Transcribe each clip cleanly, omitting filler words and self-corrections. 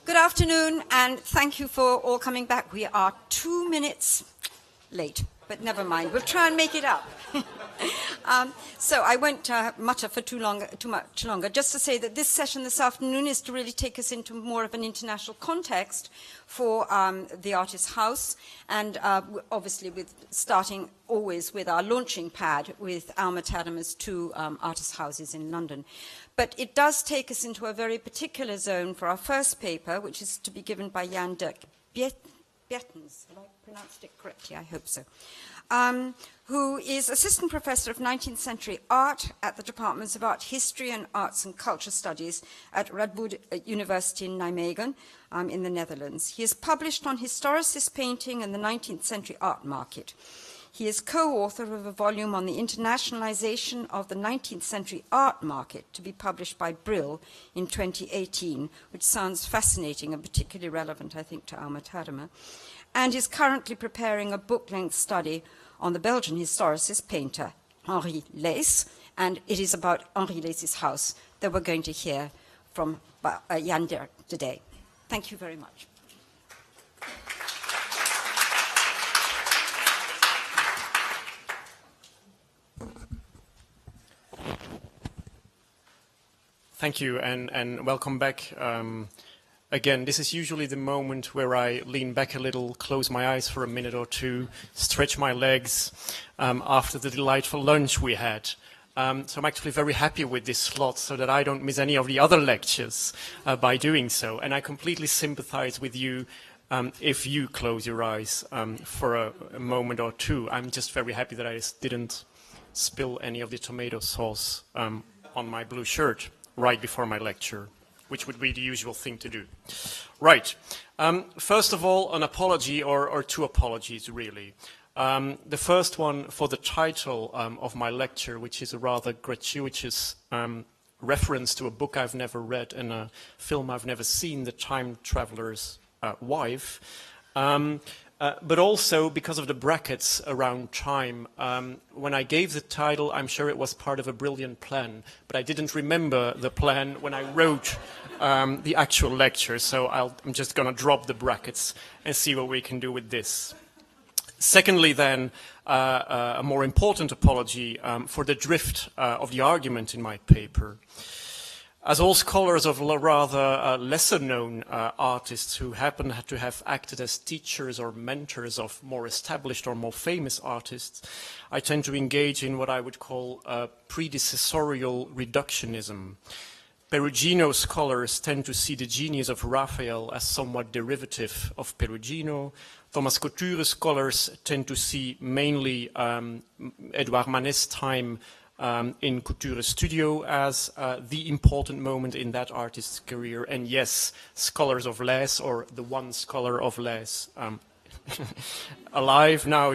Good afternoon, and thank you for all coming back. We are 2 minutes late, but never mind. We'll try and make it up. So I won't mutter for too much longer. Just to say that this session this afternoon is to really take us into more of an international context for the Artist's House, and obviously with starting always with our launching pad with Alma-Tadema's two artist houses in London. But it does take us into a very particular zone for our first paper, which is to be given by Jan de Baetens. Have I pronounced it correctly? I hope so. Who is Assistant Professor of 19th Century Art at the Departments of Art History and Arts and Culture Studies at Radboud University in Nijmegen in the Netherlands. He has published on historicist painting and the 19th century art market. He is co-author of a volume on the internationalization of the 19th century art market to be published by Brill in 2018, which sounds fascinating and particularly relevant, I think, to Alma-Tadema, and is currently preparing a book-length study on the Belgian historicist painter Henri Leys, and it is about Henri Leys' house that we're going to hear from Jan today. Thank you very much. Thank you, and welcome back. Again, this is usually the moment where I lean back a little, close my eyes for a minute or two, stretch my legs after the delightful lunch we had. So I'm actually very happy with this slot so that I don't miss any of the other lectures by doing so. And I completely sympathize with you if you close your eyes for a moment or two. I'm just very happy that I didn't spill any of the tomato sauce on my blue shirt right before my lecture, which would be the usual thing to do. Right. First of all, an apology, or two apologies, really. The first one for the title of my lecture, which is a rather gratuitous reference to a book I've never read and a film I've never seen, The Time Traveler's Wife. But also because of the brackets around time. When I gave the title, I'm sure it was part of a brilliant plan, but I didn't remember the plan when I wrote the actual lecture, so I'm just going to drop the brackets and see what we can do with this. Secondly, then, a more important apology for the drift of the argument in my paper. As all scholars of rather lesser-known artists who happen to have acted as teachers or mentors of more established or more famous artists, I tend to engage in what I would call predecessorial reductionism. Perugino scholars tend to see the genius of Raphael as somewhat derivative of Perugino. Thomas Couture scholars tend to see mainly Edouard Manet's time in Couture's studio as the important moment in that artist's career. And yes, scholars of Leys, or the one scholar of Leys, alive now,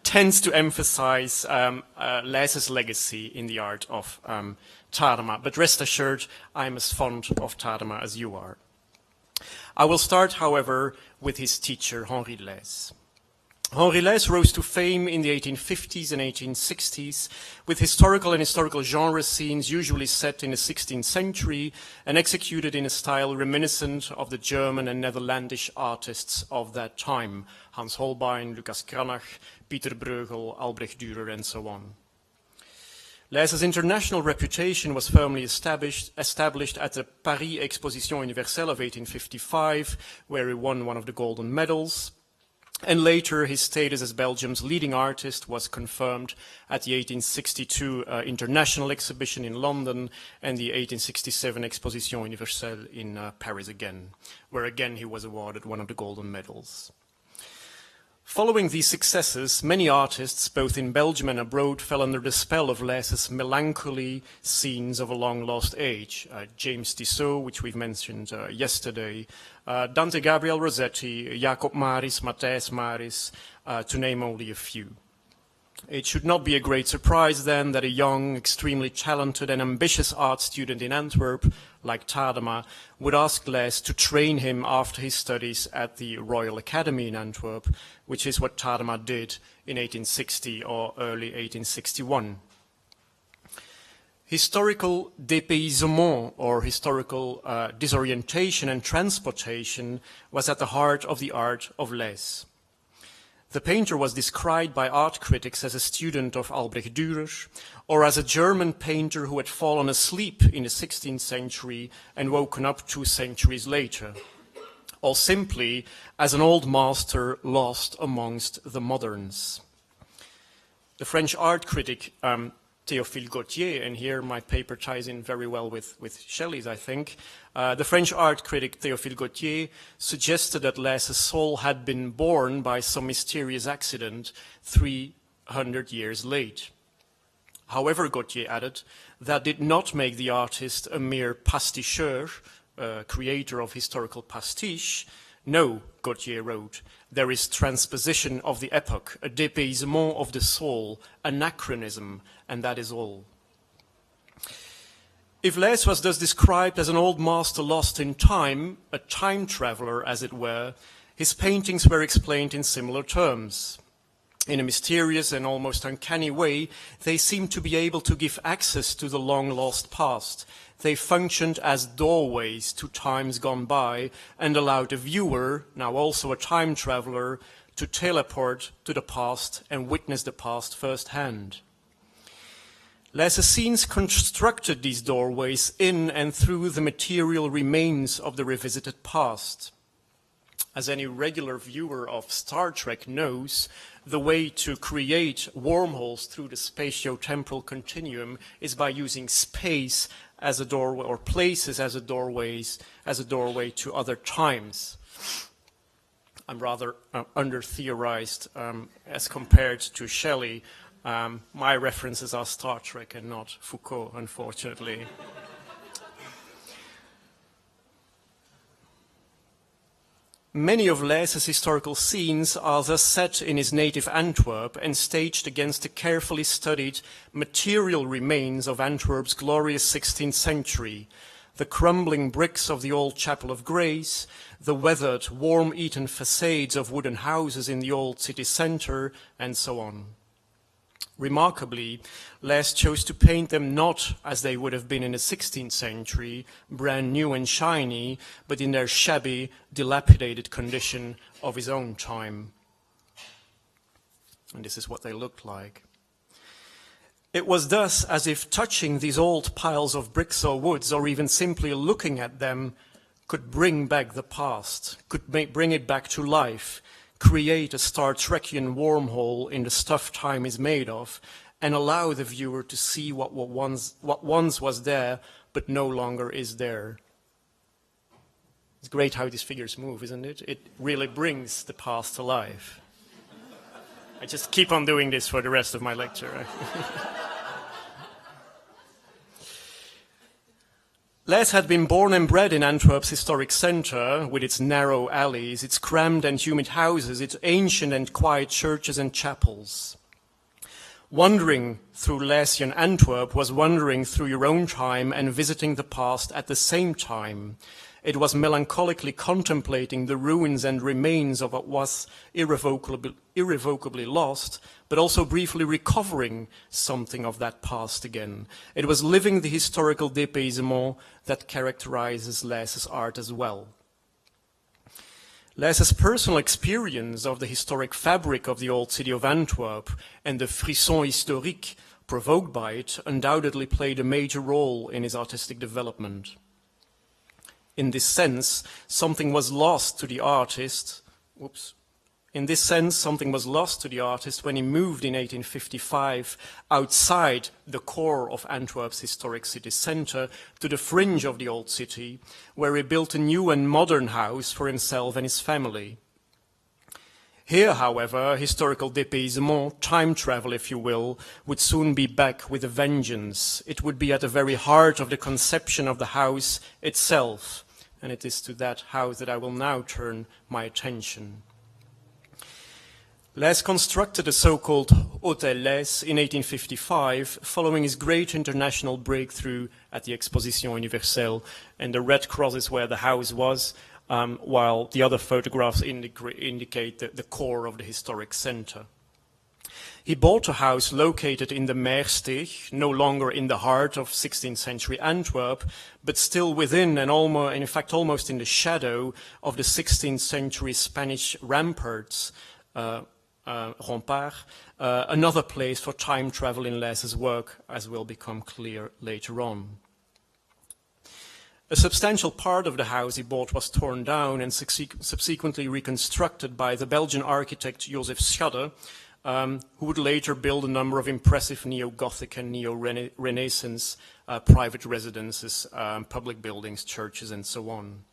tends to emphasize Leys' legacy in the art of Tadema. But rest assured, I'm as fond of Tadema as you are. I will start, however, with his teacher, Henri Leys. Henri Leys rose to fame in the 1850s and 1860s with historical and historical genre scenes usually set in the 16th century and executed in a style reminiscent of the German and Netherlandish artists of that time, Hans Holbein, Lucas Cranach, Pieter Bruegel, Albrecht Dürer, and so on. Leys' international reputation was firmly established at the Paris Exposition Universelle of 1855, where he won one of the golden medals. And later, his status as Belgium's leading artist was confirmed at the 1862 International Exhibition in London and the 1867 Exposition Universelle in Paris again, where again he was awarded one of the golden medals. Following these successes, many artists, both in Belgium and abroad, fell under the spell of Leys' melancholy scenes of a long-lost age. James Tissot, which we've mentioned yesterday, Dante Gabriel Rossetti, Jacob Maris, Matthijs Maris, to name only a few. It should not be a great surprise, then, that a young, extremely talented and ambitious art student in Antwerp, like Tadema, would ask Leys to train him after his studies at the Royal Academy in Antwerp, which is what Tadema did in 1860 or early 1861. Historical dépaysement, or historical disorientation and transportation, was at the heart of the art of Leys. The painter was described by art critics as a student of Albrecht Dürer, or as a German painter who had fallen asleep in the 16th century and woken up 2 centuries later, or simply as an old master lost amongst the moderns. The French art critic Théophile Gautier, and here my paper ties in very well with Shelley's, I think. The French art critic Théophile Gautier suggested that Leys' soul had been born by some mysterious accident 300 years late. However, Gautier added, that did not make the artist a mere pasticheur, creator of historical pastiche. No, Gautier wrote, there is transposition of the epoch, a dépaysement of the soul, anachronism, and that is all. If Leys was thus described as an old master lost in time, a time traveler as it were, his paintings were explained in similar terms. In a mysterious and almost uncanny way, they seemed to be able to give access to the long-lost past. They functioned as doorways to times gone by and allowed the viewer, now also a time traveler, to teleport to the past and witness the past firsthand. Leys' scenes constructed these doorways in and through the material remains of the revisited past. As any regular viewer of Star Trek knows, the way to create wormholes through the spatio-temporal continuum is by using space as a doorway, or places as a doorway to other times. I'm rather under-theorized as compared to Shelley. My references are Star Trek and not Foucault, unfortunately. Many of Leys' historical scenes are thus set in his native Antwerp and staged against the carefully studied material remains of Antwerp's glorious 16th century, the crumbling bricks of the old Chapel of Grace, the weathered, worm-eaten facades of wooden houses in the old city centre, and so on. Remarkably, Leys chose to paint them not as they would have been in the 16th century, brand new and shiny, but in their shabby, dilapidated condition of his own time. And this is what they looked like. It was thus as if touching these old piles of bricks or woods, or even simply looking at them, could bring back the past, could bring it back to life, create a Star Trekian wormhole in the stuff time is made of, and allow the viewer to see what once was there, but no longer is there. It's great how these figures move, isn't it? It really brings the past to life. I just keep on doing this for the rest of my lecture. Leys had been born and bred in Antwerp's historic centre, with its narrow alleys, its crammed and humid houses, its ancient and quiet churches and chapels. Wandering through Leysian Antwerp was wandering through your own time and visiting the past at the same time. It was melancholically contemplating the ruins and remains of what was irrevocably lost, but also briefly recovering something of that past again. It was living the historical dépaysement that characterizes Leys' art as well. Leys' personal experience of the historic fabric of the old city of Antwerp and the frisson historique provoked by it undoubtedly played a major role in his artistic development. In this sense, something was lost to the artist. In this sense, something was lost to the artist when he moved in 1855 outside the core of Antwerp's historic city centre to the fringe of the old city, where he built a new and modern house for himself and his family. Here, however, historical dépaysement, time travel, if you will, would soon be back with a vengeance. It would be at the very heart of the conception of the house itself. And it is to that house that I will now turn my attention. Leys constructed the so-called Hôtel Leys in 1855, following his great international breakthrough at the Exposition Universelle, and the red cross is where the house was, while the other photographs indicate the core of the historic centre. He bought a house located in the Meersteeg, no longer in the heart of 16th century Antwerp, but still within and in fact almost in the shadow of the 16th century Spanish ramparts, Remparts, another place for time travel in Leys's work, as will become clear later on. A substantial part of the house he bought was torn down and subsequently reconstructed by the Belgian architect Joseph Schadde, who would later build a number of impressive neo-Gothic and neo-Renaissance private residences, public buildings, churches, and so on.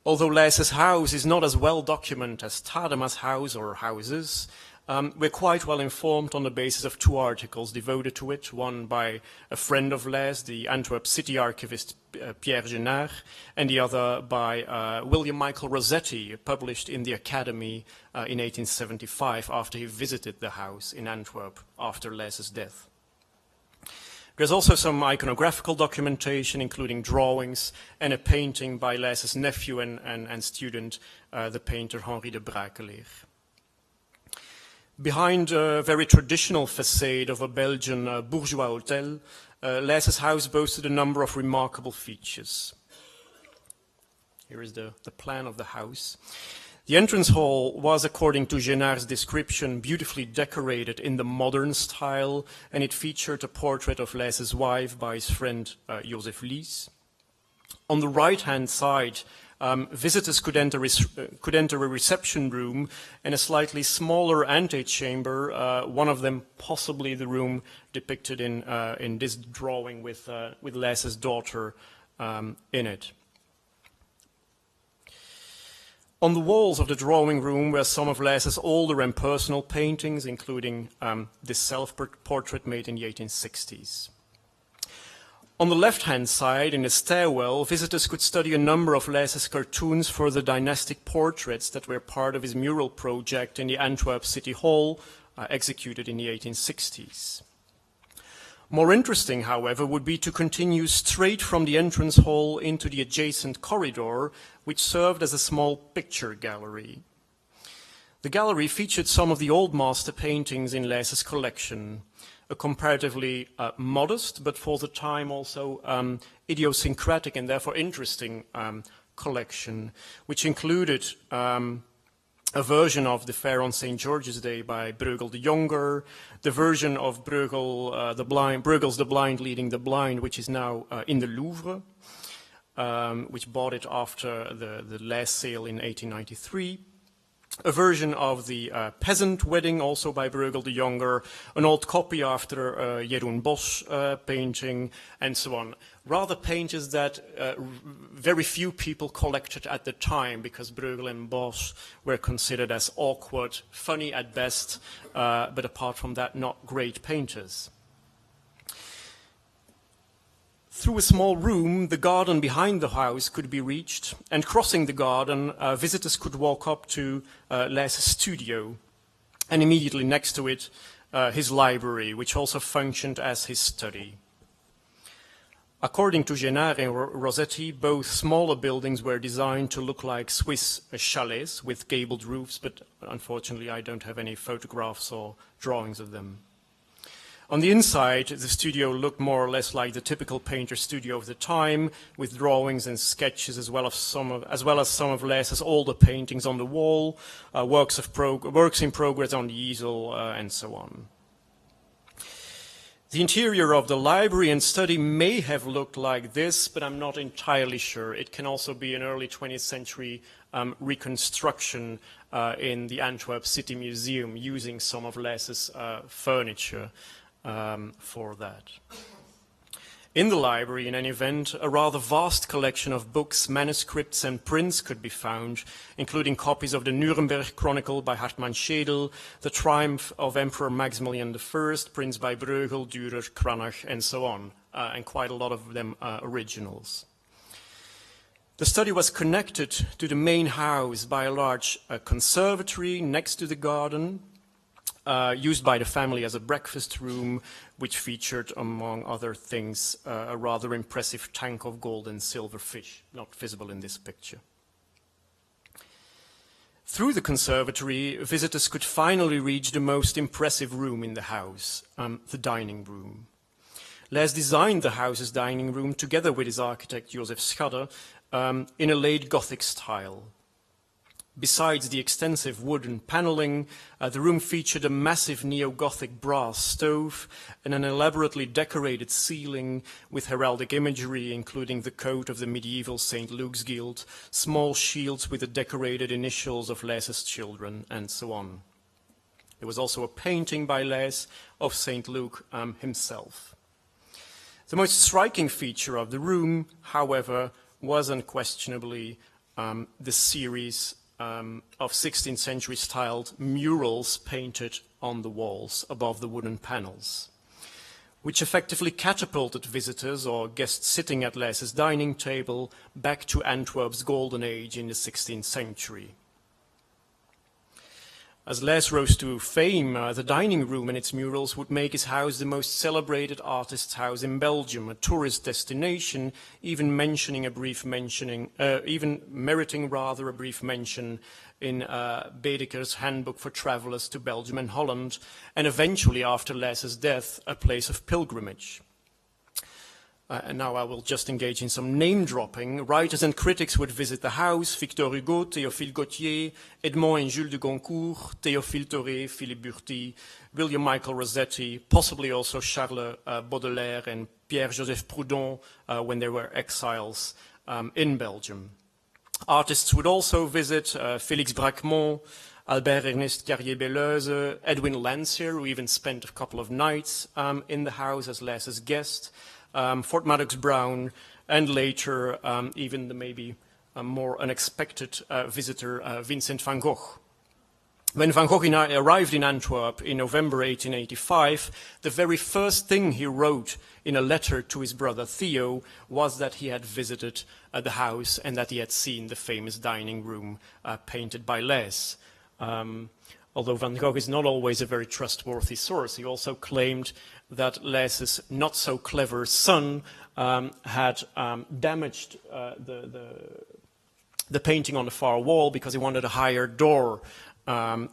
Although Leys's house is not as well documented as Tadema's house or houses, we're quite well informed on the basis of two articles devoted to it, one by a friend of Leys, the Antwerp city archivist Pierre Genard, and the other by William Michael Rossetti, published in the Academy in 1875 after he visited the house in Antwerp after Leys's death. There's also some iconographical documentation, including drawings and a painting by Leys's nephew and student, the painter Henri de Brakeleer. Behind a very traditional facade of a Belgian bourgeois hotel, Leys's house boasted a number of remarkable features. Here is the plan of the house. The entrance hall was, according to Genard's description, beautifully decorated in the modern style, and it featured a portrait of Leys's wife by his friend Joseph Leys. On the right-hand side, visitors could enter a reception room and a slightly smaller antechamber, one of them possibly the room depicted in this drawing with Leys's daughter in it. On the walls of the drawing room were some of Leys's older and personal paintings, including this self-portrait made in the 1860s. On the left-hand side, in the stairwell, visitors could study a number of Leys's cartoons for the dynastic portraits that were part of his mural project in the Antwerp City Hall, executed in the 1860s. More interesting, however, would be to continue straight from the entrance hall into the adjacent corridor, which served as a small picture gallery. The gallery featured some of the old master paintings in Leys's collection, a comparatively modest, but for the time also idiosyncratic and therefore interesting collection, which included a version of the Fair on St. George's Day by Bruegel the Younger, the version of Bruegel's The Blind Leading the Blind, which is now in the Louvre, which bought it after the Leys sale in 1893, a version of the Peasant Wedding, also by Bruegel the Younger, an old copy after Jeroen Bosch painting, and so on. Rather paintings that very few people collected at the time, because Bruegel and Bosch were considered as awkward, funny at best, but apart from that, not great painters. Through a small room, the garden behind the house could be reached, and crossing the garden, visitors could walk up to Leys's studio, and immediately next to it, his library, which also functioned as his study. According to Genard and Rossetti, both smaller buildings were designed to look like Swiss chalets with gabled roofs, but unfortunately I don't have any photographs or drawings of them. On the inside, the studio looked more or less like the typical painter studio of the time, with drawings and sketches as well as some of Leys's older paintings on the wall, works in progress on the easel, and so on. The interior of the library and study may have looked like this, but I'm not entirely sure. It can also be an early 20th century reconstruction in the Antwerp City Museum using some of Leys's furniture for that. In the library, in any event, a rather vast collection of books, manuscripts and prints could be found, including copies of the Nuremberg Chronicle by Hartmann Schedel, the Triumph of Emperor Maximilian I, prints by Bruegel, Dürer, Cranach, and so on, and quite a lot of them originals. The study was connected to the main house by a large conservatory next to the garden, used by the family as a breakfast room, which featured, among other things, a rather impressive tank of gold and silver fish, not visible in this picture. Through the conservatory, visitors could finally reach the most impressive room in the house, the dining room. Leys designed the house's dining room together with his architect Joseph Schadder in a late Gothic style. Besides the extensive wooden paneling, the room featured a massive neo-Gothic brass stove and an elaborately decorated ceiling with heraldic imagery, including the coat of the medieval St. Luke's Guild, small shields with the decorated initials of Leys's children, and so on. There was also a painting by Leys of St. Luke himself. The most striking feature of the room, however, was unquestionably the series of 16th century styled murals painted on the walls above the wooden panels, which effectively catapulted visitors or guests sitting at Leys's dining table back to Antwerp's golden age in the 16th century. As Leys rose to fame, the dining room and its murals would make his house the most celebrated artist's house in Belgium, a tourist destination, even meriting a brief mention in Baedeker's Handbook for Travelers to Belgium and Holland, and eventually, after Leys's death, a place of pilgrimage. And now I will just engage in some name-dropping. Writers and critics would visit the house: Victor Hugo, Théophile Gautier, Edmond and Jules de Goncourt, Théophile Thoré, Philippe Burti, William Michael Rossetti, possibly also Charles Baudelaire and Pierre-Joseph Proudhon when they were exiles in Belgium. Artists would also visit Félix Bracquemont, Albert-Ernest Carrier-Belleuse, Edwin Landseer, who even spent a couple of nights in the house as Leys's guest, Fort Madox Brown, and later even the maybe more unexpected visitor, Vincent van Gogh. When Van Gogh arrived in Antwerp in November 1885, the very first thing he wrote in a letter to his brother Theo was that he had visited the house and that he had seen the famous dining room painted by Leys. Although Van Gogh is not always a very trustworthy source, he also claimed that Leys's not-so-clever son had damaged the painting on the far wall because he wanted a higher door,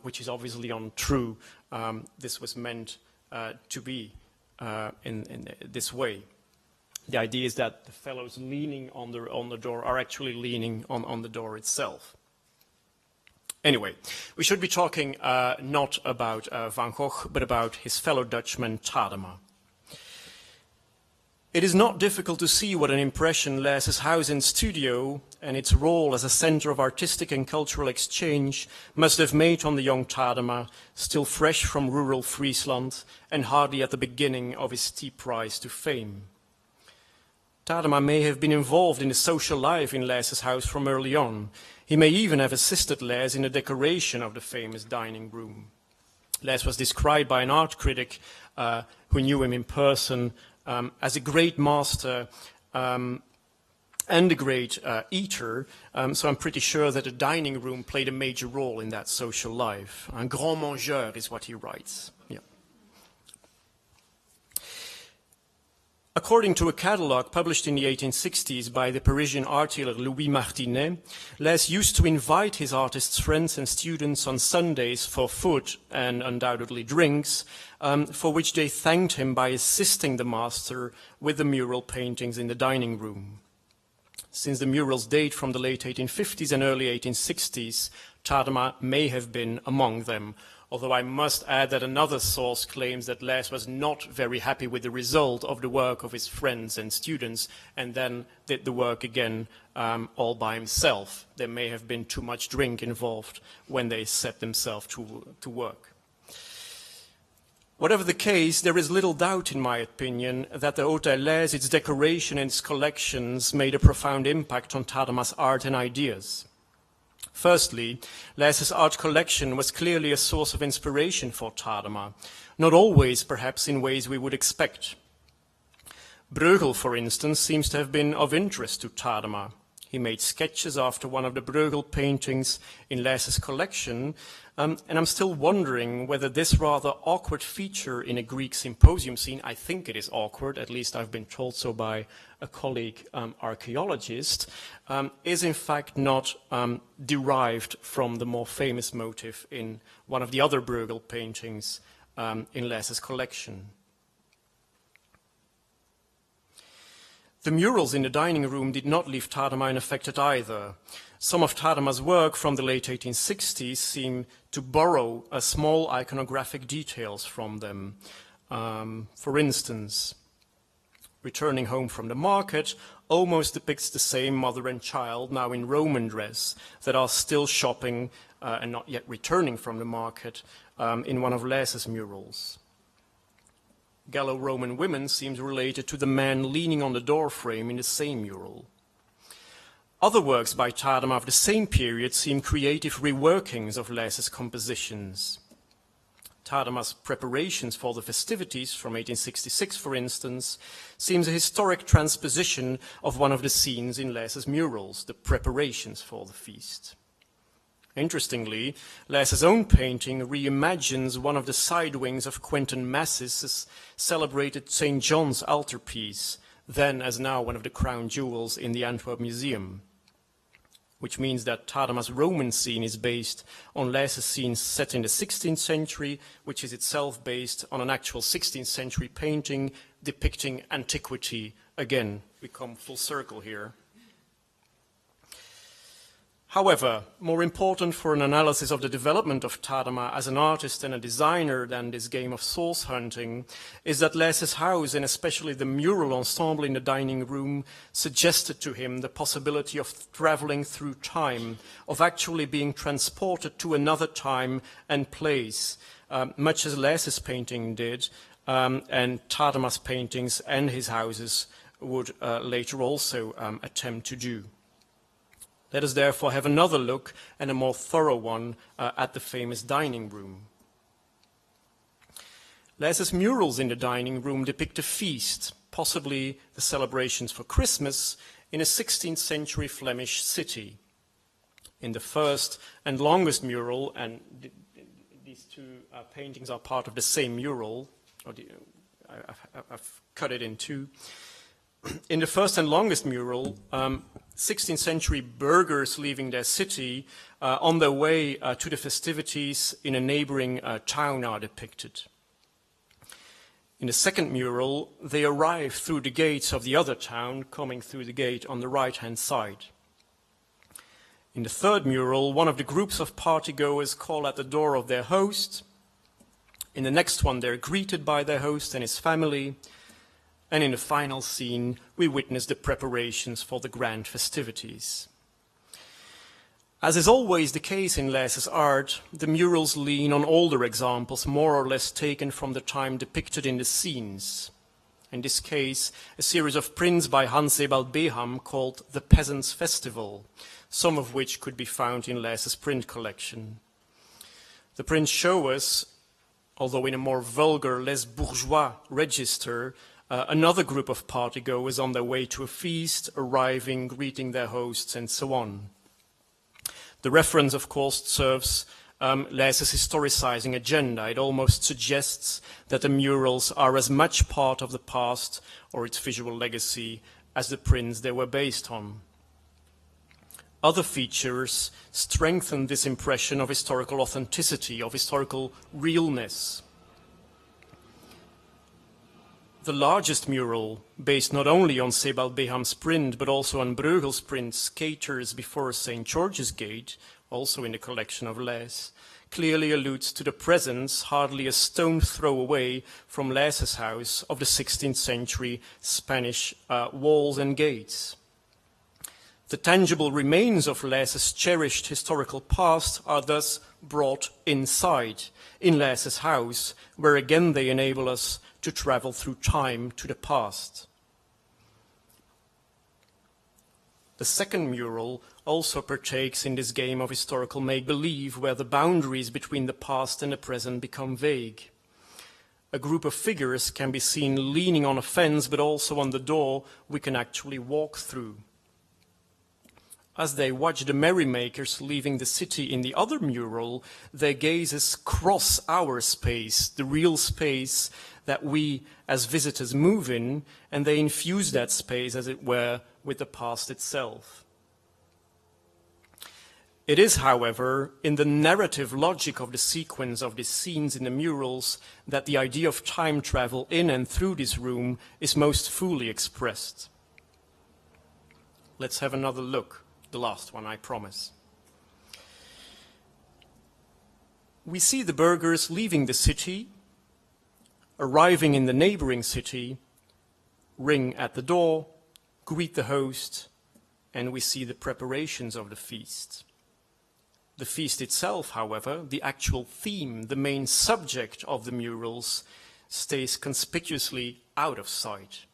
which is obviously untrue. This was meant to be in this way. The idea is that the fellows leaning on the door are actually leaning on the door itself. Anyway, we should be talking not about Van Gogh, but about his fellow Dutchman, Tadema. It is not difficult to see what an impression Leys's house and studio and its role as a center of artistic and cultural exchange must have made on the young Tadema, still fresh from rural Friesland and hardly at the beginning of his steep rise to fame. Tadema may have been involved in the social life in Leys's house from early on. He may even have assisted Leys in the decoration of the famous dining room. Leys was described by an art critic who knew him in person as a great master and a great eater, so I'm pretty sure that the dining room played a major role in that social life. Un grand mangeur is what he writes. Yeah. According to a catalogue published in the 1860s by the Parisian art dealer Louis Martinet, Leys used to invite his artists' friends and students on Sundays for food and undoubtedly drinks, for which they thanked him by assisting the master with the mural paintings in the dining room. Since the murals date from the late 1850s and early 1860s, Tadema may have been among them, although I must add that another source claims that Leys was not very happy with the result of the work of his friends and students, and then did the work again all by himself. There may have been too much drink involved when they set themselves to work. Whatever the case, there is little doubt, in my opinion, that the Hôtel Leys, its decoration and its collections made a profound impact on Tadema's art and ideas. Firstly, Leys's art collection was clearly a source of inspiration for Tadema, not always perhaps in ways we would expect. Bruegel, for instance, seems to have been of interest to Tadema. He made sketches after one of the Bruegel paintings in Leys's collection, and I'm still wondering whether this rather awkward feature in a Greek symposium scene, I think it is awkward, at least I've been told so by a colleague archaeologist, is in fact not derived from the more famous motif in one of the other Bruegel paintings in Leys's collection. The murals in the dining room did not leave Tadema unaffected either. Some of Tadema's work from the late 1860s seem to borrow small iconographic details from them. For instance, returning home from the market almost depicts the same mother and child, now in Roman dress, that are still shopping and not yet returning from the market in one of Leys's murals. Gallo-Roman women seems related to the man leaning on the door frame in the same mural. Other works by Tadema of the same period seem creative reworkings of Leys's compositions. Tadema's preparations for the festivities from 1866, for instance, seems a historic transposition of one of the scenes in Leys's murals, the preparations for the feast. Interestingly, Leys's own painting reimagines one of the side wings of Quentin Massis's celebrated St. John's altarpiece, then as now one of the crown jewels in the Antwerp Museum, which means that Tadema's Roman scene is based on Leys's scenes set in the 16th century, which is itself based on an actual 16th century painting depicting Antiquity. Again, we come full circle here. However, more important for an analysis of the development of Tadema as an artist and a designer than this game of source hunting is that Leys's house, and especially the mural ensemble in the dining room, suggested to him the possibility of traveling through time, of actually being transported to another time and place, much as Leys's painting did, and Tadema's paintings and his houses would later also attempt to do. Let us therefore have another look, and a more thorough one, at the famous dining room. Leys's murals in the dining room depict a feast, possibly the celebrations for Christmas, in a 16th century Flemish city. In the first and longest mural, and these two paintings are part of the same mural, I've cut it in two. In the first and longest mural, 16th century burghers leaving their city on their way to the festivities in a neighboring town are depicted. In the second mural, they arrive through the gates of the other town, coming through the gate on the right-hand side. In the third mural, one of the groups of partygoers call at the door of their host. In the next one, they're greeted by their host and his family. And in the final scene, we witness the preparations for the grand festivities. As is always the case in Leys's art, the murals lean on older examples, more or less taken from the time depicted in the scenes. In this case, a series of prints by Hans Sebald Beham called The Peasants' Festival, some of which could be found in Leys's print collection. The prints show us, although in a more vulgar, less bourgeois register, another group of partygoers on their way to a feast, arriving, greeting their hosts, and so on. The reference, of course, serves Leys's historicizing agenda. It almost suggests that the murals are as much part of the past or its visual legacy as the prints they were based on. Other features strengthen this impression of historical authenticity, of historical realness. The largest mural, based not only on Sebald Beham's print, but also on Bruegel's print, Skaters Before St. George's Gate, also in the collection of Leys, clearly alludes to the presence, hardly a stone throw away from Leys's house, of the 16th century Spanish walls and gates. The tangible remains of Leys's cherished historical past are thus brought inside, in Leys's house, where again they enable us to travel through time to the past. The second mural also partakes in this game of historical make-believe, where the boundaries between the past and the present become vague. A group of figures can be seen leaning on a fence, but also on the door we can actually walk through. As they watch the merrymakers leaving the city in the other mural, their gazes cross our space, the real space that we as visitors move in, and they infuse that space, as it were, with the past itself. It is, however, in the narrative logic of the sequence of the scenes in the murals that the idea of time travel in and through this room is most fully expressed. Let's have another look. The last one, I promise. We see the burghers leaving the city, arriving in the neighboring city, ring at the door, greet the host, and we see the preparations of the feast. The feast itself, however, the actual theme, the main subject of the murals, stays conspicuously out of sight.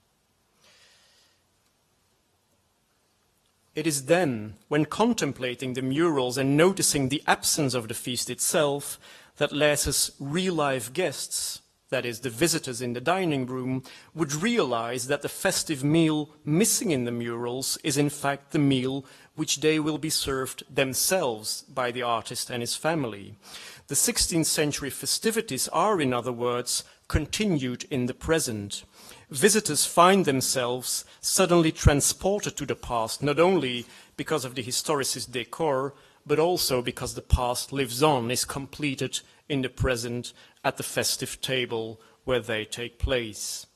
It is then, when contemplating the murals and noticing the absence of the feast itself, that Leys's real-life guests, that is, the visitors in the dining room, would realize that the festive meal missing in the murals is in fact the meal which they will be served themselves by the artist and his family. The 16th century festivities are, in other words, continued in the present. Visitors find themselves suddenly transported to the past, not only because of the historicist decor, but also because the past lives on, is completed in the present at the festive table where they take place.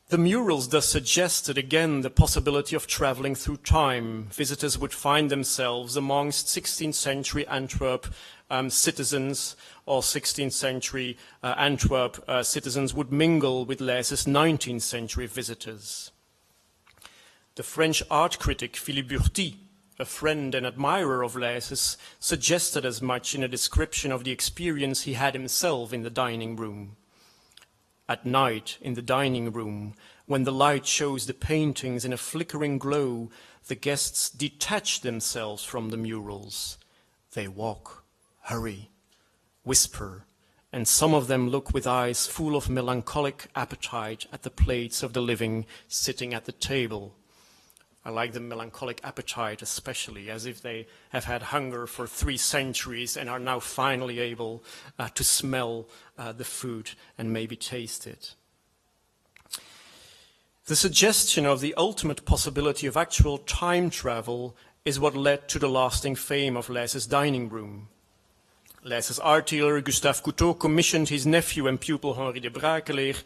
The murals thus suggested again the possibility of traveling through time. Visitors would find themselves amongst 16th century Antwerp citizens, or 16th century Antwerp citizens would mingle with Leys's 19th century visitors. The French art critic Philippe Burti, a friend and admirer of Leys's, suggested as much in a description of the experience he had himself in the dining room. At night, in the dining room, when the light shows the paintings in a flickering glow, the guests detach themselves from the murals. They walk, hurry, whisper, and some of them look with eyes full of melancholic appetite at the plates of the living sitting at the table. I like the melancholic appetite especially, as if they have had hunger for 3 centuries and are now finally able to smell the food and maybe taste it. The suggestion of the ultimate possibility of actual time travel is what led to the lasting fame of Leys's dining room. Leys's art dealer Gustave Couteau commissioned his nephew and pupil Henri de Brakeler,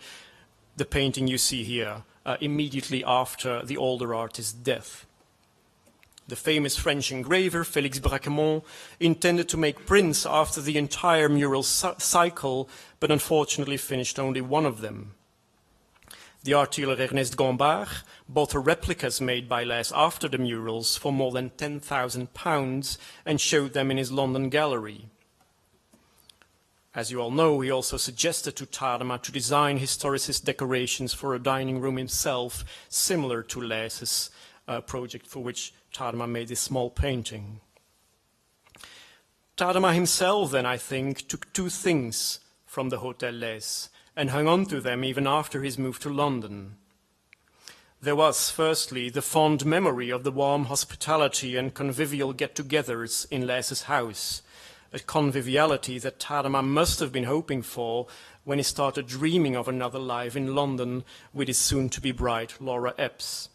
the painting you see here, immediately after the older artist's death. The famous French engraver Félix Braquemont intended to make prints after the entire mural cycle, but unfortunately finished only one of them. The art dealer Ernest Gambard bought the replicas made by Leys after the murals for more than £10,000 and showed them in his London gallery. As you all know, he also suggested to Tadema to design historicist decorations for a dining room himself, similar to Leys's project for which Tadema made this small painting. Tadema himself then, I think, took 2 things from the Hôtel Leys and hung on to them even after his move to London. There was, firstly, the fond memory of the warm hospitality and convivial get-togethers in Leys's house, a conviviality that Tadema must have been hoping for when he started dreaming of another life in London with his soon-to-be bride Laura Epps.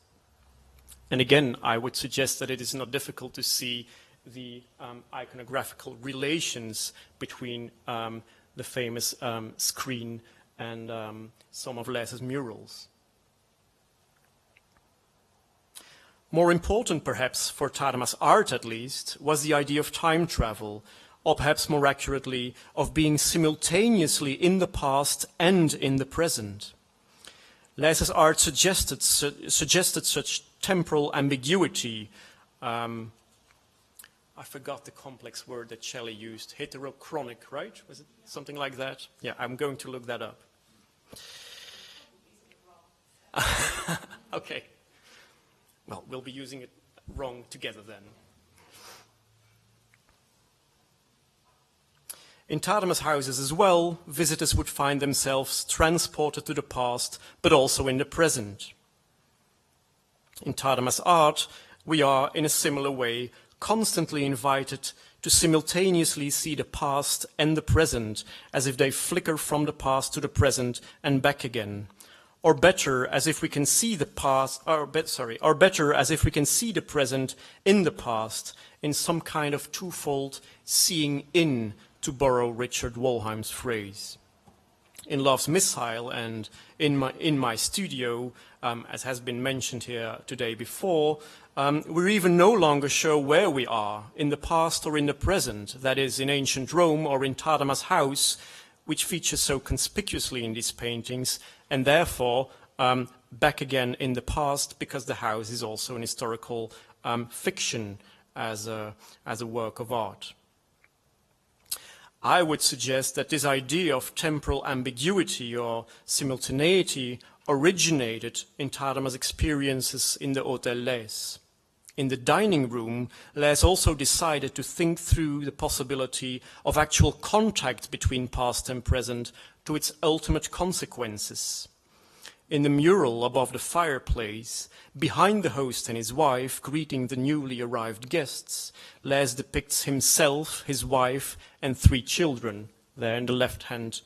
And again, I would suggest that it is not difficult to see the iconographical relations between the famous screen and some of Leys's murals. More important, perhaps, for Tadema's art at least, was the idea of time travel, or perhaps more accurately, of being simultaneously in the past and in the present. Leys's art suggested such temporal ambiguity. I forgot the complex word that Shelley used, heterochronic, right? Was it something like that? Yeah, I'm going to look that up. Okay. Well, we'll be using it wrong together then. In Tadema's houses as well, visitors would find themselves transported to the past, but also in the present. In Tadema's art, we are, in a similar way, constantly invited to simultaneously see the past and the present as if they flicker from the past to the present and back again. Or better, as if we can see the past, or better, as if we can see the present in the past in some kind of twofold seeing in, to borrow Richard Wollheim's phrase. In Love's Missile and in my studio, as has been mentioned here today before, we even no longer show where we are, in the past or in the present, that is, in ancient Rome or in Tadema's house, which features so conspicuously in these paintings, and therefore back again in the past, because the house is also an historical fiction as a work of art. I would suggest that this idea of temporal ambiguity or simultaneity originated in Tadema's experiences in the Hôtel Leys. In the dining room, Leys also decided to think through the possibility of actual contact between past and present to its ultimate consequences. In the mural above the fireplace, behind the host and his wife greeting the newly arrived guests, Leys depicts himself, his wife, and 3 children, there in the left-hand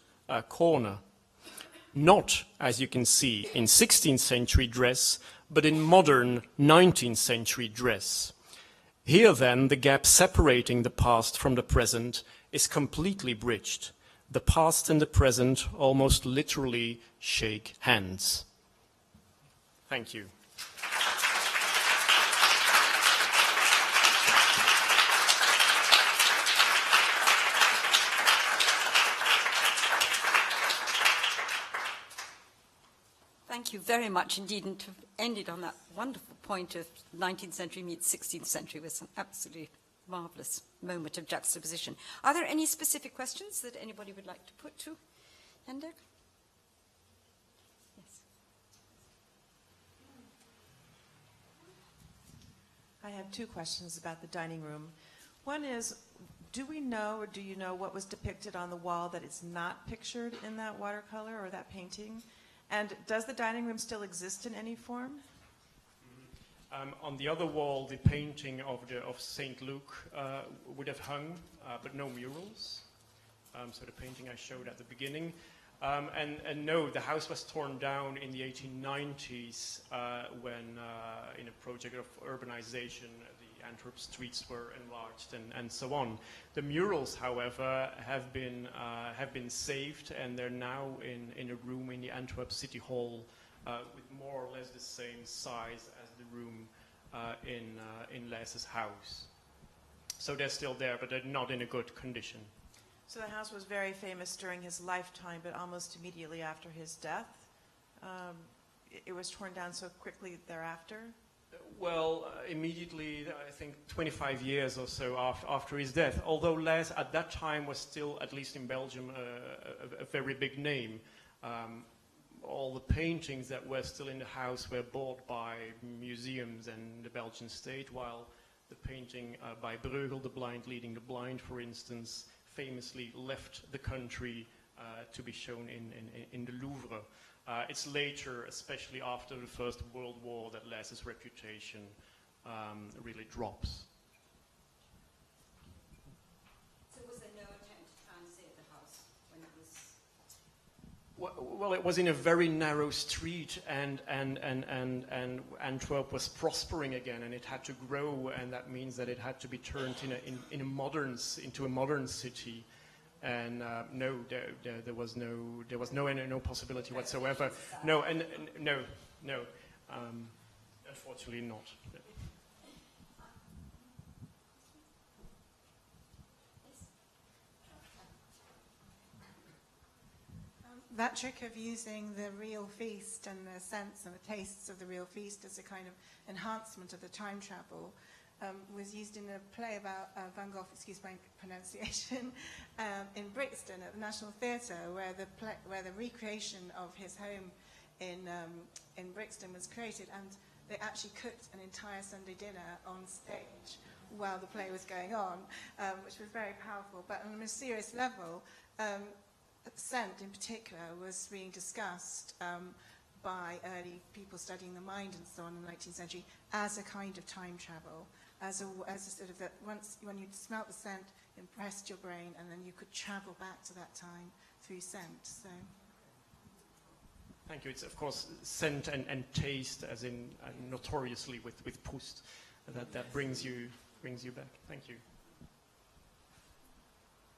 corner. Not, as you can see, in 16th century dress, but in modern 19th century dress. Here then, the gap separating the past from the present is completely bridged. The past and the present almost literally shake hands. Thank you. Thank you very much indeed, and to have ended on that wonderful point of 19th century meets 16th century was an absolutely marvellous moment of juxtaposition. Are there any specific questions that anybody would like to put to Hendrik? Yes. I have 2 questions about the dining room. One is, do we know or do you know what was depicted on the wall that is not pictured in that watercolor or that painting? And does the dining room still exist in any form? On the other wall, the painting of St. Luke would have hung, but no murals. So the painting I showed at the beginning. And no, the house was torn down in the 1890s when, in a project of urbanization, the Antwerp streets were enlarged and so on. The murals, however, have been saved, and they're now in a room in the Antwerp City Hall with more or less the same size as the room in Leys's house. So they're still there, but they're not in a good condition. So the house was very famous during his lifetime, but almost immediately after his death, it was torn down so quickly thereafter? Well, immediately, I think 25 years or so after his death, although Leys at that time was still, at least in Belgium, a very big name. All the paintings that were still in the house were bought by museums and the Belgian state, while the painting by Bruegel, The Blind Leading the Blind, for instance, famously left the country to be shown in the Louvre. It's later, especially after the First World War, that Leys's reputation really drops. So was there no attempt to try and save the house when it was... Well, it was in a very narrow street, and Antwerp was prospering again, and it had to grow, and that means that it had to be turned into a modern city. And no, there was no possibility whatsoever. No, unfortunately not. That trick of using the real feast and the sense and the tastes of the real feast as a kind of enhancement of the time travel was used in a play about Van Gogh, excuse my pronunciation, in Brixton at the National Theatre, where the recreation of his home in Brixton was created, and they actually cooked an entire Sunday dinner on stage while the play was going on, which was very powerful. But on a more serious level, scent in particular was being discussed by early people studying the mind and so on in the 19th century as a kind of time travel, as a sort of that once when you smelt the scent, impressed your brain, and then you could travel back to that time through scent. So. Thank you. It's of course scent and taste, as in notoriously with Proust, that brings you back. Thank you.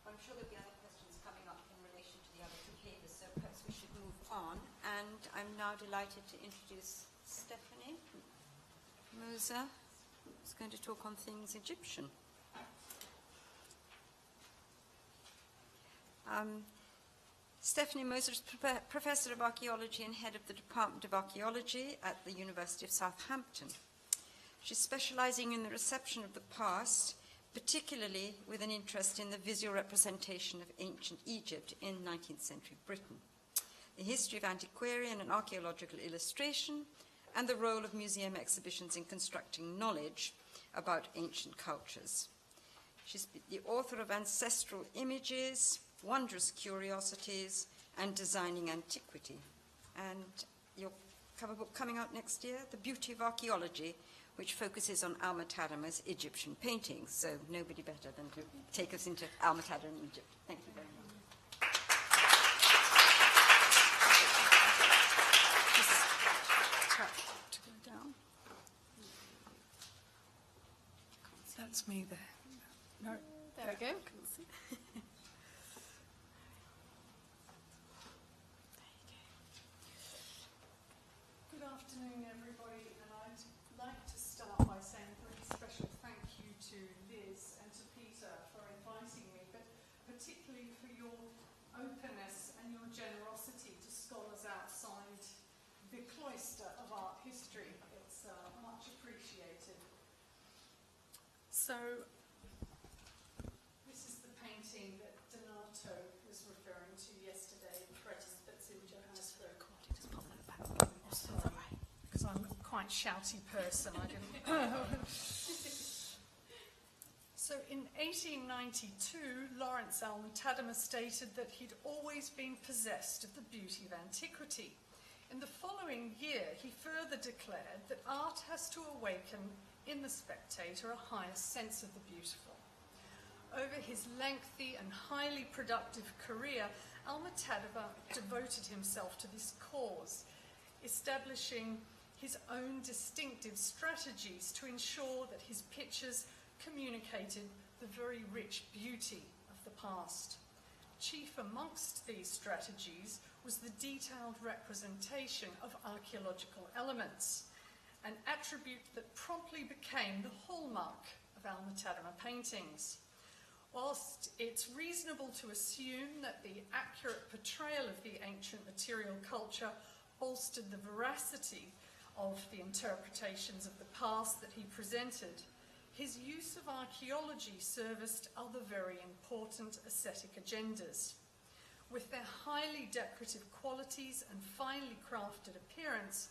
I'm sure there'll be other questions coming up in relation to the other two papers, so perhaps we should move on. And I'm now delighted to introduce Stephanie Moser, who's going to talk on things Egyptian. Stephanie Moser is Professor of Archaeology and Head of the Department of Archaeology at the University of Southampton. She's specializing in the reception of the past, particularly with an interest in the visual representation of ancient Egypt in 19th century Britain, the history of antiquarian and archaeological illustration, and the role of museum exhibitions in constructing knowledge about ancient cultures. She's the author of Ancestral Images, Wondrous Curiosities, and Designing Antiquity. And your cover book coming out next year, The Beauty of Archaeology, which focuses on Alma-Tadema's Egyptian paintings. So nobody better than to take us into Alma-Tadema in Egypt. Thank you very much. Just tap to go down. That's me there. No, There we go. Good afternoon, everybody, and I'd like to start by saying a very special thank you to Liz and to Peter for inviting me, but particularly for your openness and your generosity to scholars outside the cloister of art history. It's much appreciated. So, this is the painting that Donato was referring to yesterday, that's in Johannesburg. Because I'm a quite shouty person, I didn't. So in 1892, Lawrence Alma-Tadema stated that he'd always been possessed of the beauty of antiquity. In the following year, he further declared that art has to awaken in the spectator a higher sense of the beautiful. Over his lengthy and highly productive career, Alma-Tadema devoted himself to this cause, establishing his own distinctive strategies to ensure that his pictures communicated the very rich beauty of the past. Chief amongst these strategies was the detailed representation of archaeological elements, an attribute that promptly became the hallmark of Alma-Tadema paintings. Whilst it's reasonable to assume that the accurate portrayal of the ancient material culture bolstered the veracity of the interpretations of the past that he presented, his use of archaeology serviced other very important aesthetic agendas. With their highly decorative qualities and finely crafted appearance,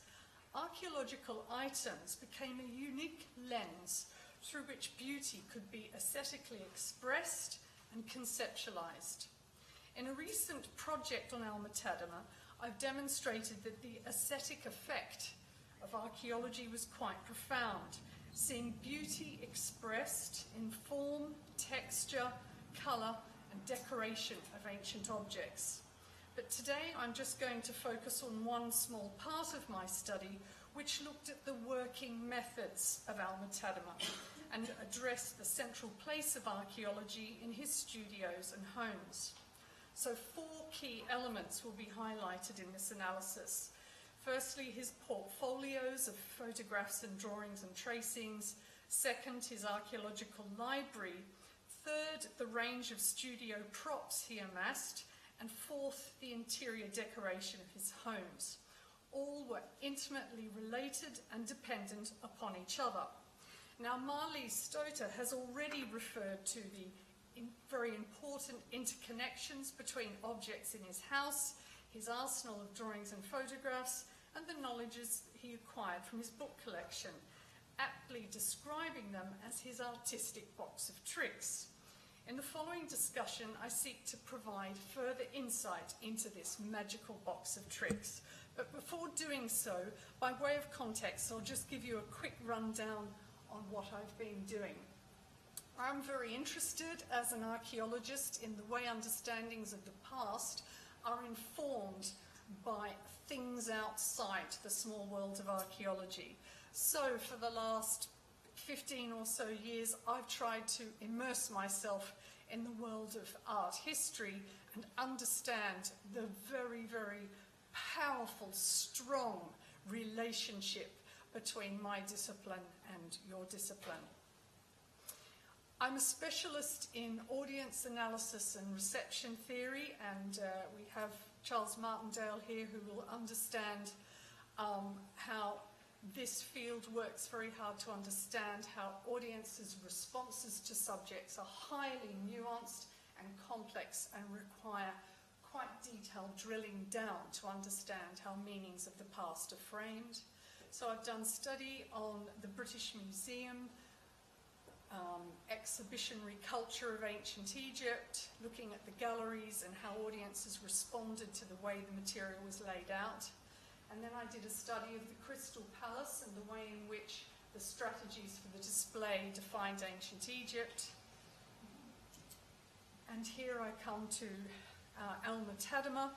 archaeological items became a unique lens through which beauty could be aesthetically expressed and conceptualized. In a recent project on Alma-Tadema, I've demonstrated that the aesthetic effect of archaeology was quite profound, seeing beauty expressed in form, texture, colour, and decoration of ancient objects. But today I'm just going to focus on one small part of my study, which looked at the working methods of Alma-Tadema and addressed the central place of archaeology in his studios and homes. So 4 key elements will be highlighted in this analysis. Firstly, his portfolios of photographs and drawings and tracings. Second, his archaeological library. Third, the range of studio props he amassed. And fourth, the interior decoration of his homes. All were intimately related and dependent upon each other. Now, Marley Stoter has already referred to the very important interconnections between objects in his house, his arsenal of drawings and photographs, and the knowledges he acquired from his book collection, aptly describing them as his artistic box of tricks. In the following discussion, I seek to provide further insight into this magical box of tricks. But before doing so, by way of context, I'll just give you a quick rundown on what I've been doing. I'm very interested as an archaeologist in the way understandings of the past are informed by things outside the small world of archaeology. So for the last 15 or so years, I've tried to immerse myself in the world of art history and understand the very, very powerful, strong relationship between my discipline and your discipline. I'm a specialist in audience analysis and reception theory, and we have Charles Martindale here who will understand how this field works very hard to understand how audiences' responses to subjects are highly nuanced and complex and require quite detailed drilling down to understand how meanings of the past are framed. So I've done study on the British Museum, exhibitionary culture of ancient Egypt, looking at the galleries and how audiences responded to the way the material was laid out. And then I did a study of the Crystal Palace and the way in which the strategies for the display defined ancient Egypt. And here I come to Alma-Tadema,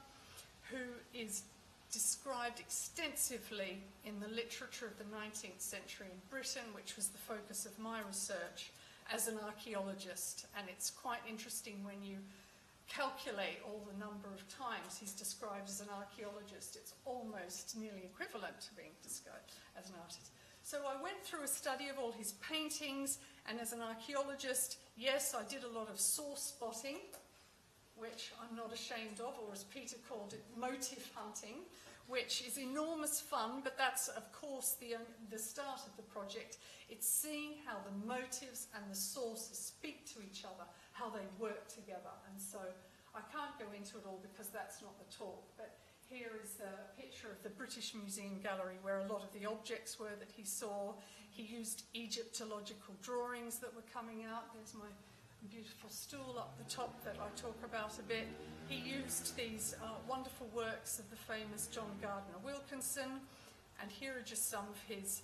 who is described extensively in the literature of the 19th century in Britain, which was the focus of my research as an archaeologist. And it's quite interesting when you calculate all the number of times he's described as an archaeologist. It's almost nearly equivalent to being described as an artist. So I went through a study of all his paintings, and as an archaeologist, yes, I did a lot of source spotting, which I'm not ashamed of, or as Peter called it, motive hunting, which is enormous fun, but that's, of course, the start of the project. It's seeing how the motives and the sources speak to each other, how they work together. And so I can't go into it all because that's not the talk, but here is a picture of the British Museum gallery where a lot of the objects were that he saw. He used Egyptological drawings that were coming out. There's my beautiful stool up the top that I talk about a bit. He used these wonderful works of the famous John Gardner Wilkinson, and here are just some of his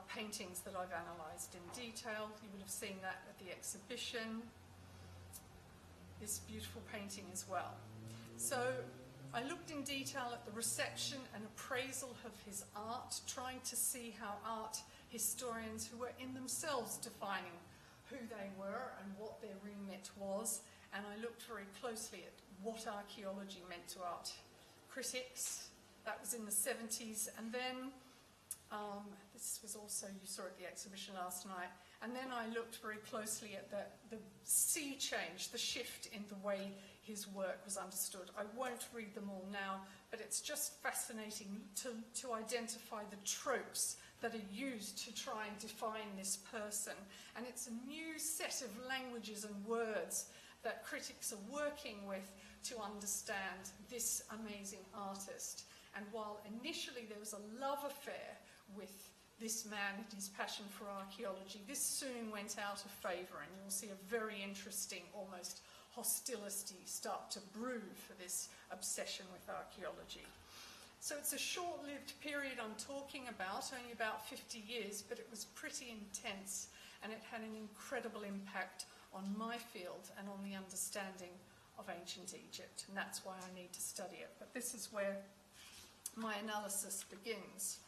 paintings that I've analysed in detail. You would have seen that at the exhibition. This beautiful painting as well. So I looked in detail at the reception and appraisal of his art, trying to see how art historians who were in themselves defining who they were and what their remit was, and I looked very closely at what archaeology meant to art critics. That was in the 70s, and then this was also, you saw at the exhibition last night, and then I looked very closely at the sea change, the shift in the way his work was understood. I won't read them all now, but it's just fascinating to identify the tropes that are used to try and define this person. And it's a new set of languages and words that critics are working with to understand this amazing artist. And while initially there was a love affair with this man and his passion for archaeology, this soon went out of favour, and you'll see a very interesting, almost hostility start to brew for this obsession with archaeology. So it's a short-lived period I'm talking about, only about 50 years, but it was pretty intense, and it had an incredible impact on my field and on the understanding of ancient Egypt, and that's why I need to study it. But this is where my analysis begins.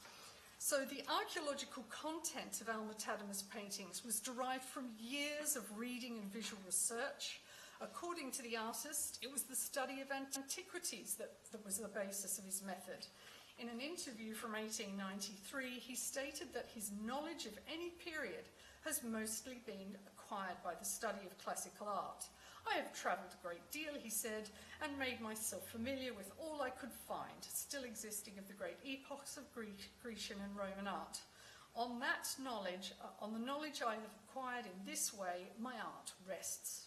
So the archaeological content of Alma-Tadema's paintings was derived from years of reading and visual research. According to the artist, it was the study of antiquities that was the basis of his method. In an interview from 1893, he stated that his knowledge of any period has mostly been acquired by the study of classical art. I have travelled a great deal, he said, and made myself familiar with all I could find still existing of the great epochs of Grecian and Roman art. On that knowledge, on the knowledge I have acquired in this way, my art rests.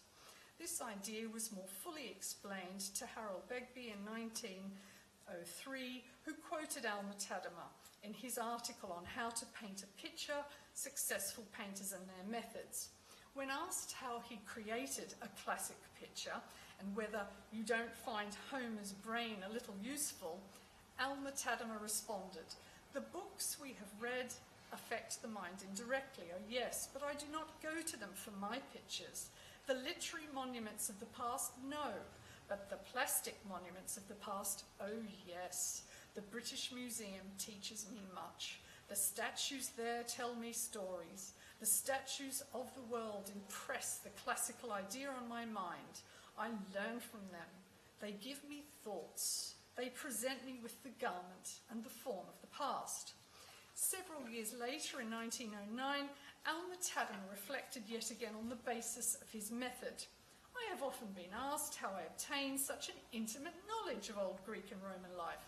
This idea was more fully explained to Harold Begbie in 1903, who quoted Alma-Tadema in his article on how to paint a picture, successful painters and their methods. When asked how he created a classic picture and whether you don't find Homer's brain a little useful, Alma-Tadema responded, "The books we have read affect the mind indirectly, oh yes, but I do not go to them for my pictures. The literary monuments of the past, no, but the plastic monuments of the past, oh yes. The British Museum teaches me much. The statues there tell me stories. The statues of the world impress the classical idea on my mind. I learn from them. They give me thoughts. They present me with the garment and the form of the past." Several years later, in 1909, Alma-Tadema reflected yet again on the basis of his method. "I have often been asked how I obtained such an intimate knowledge of old Greek and Roman life.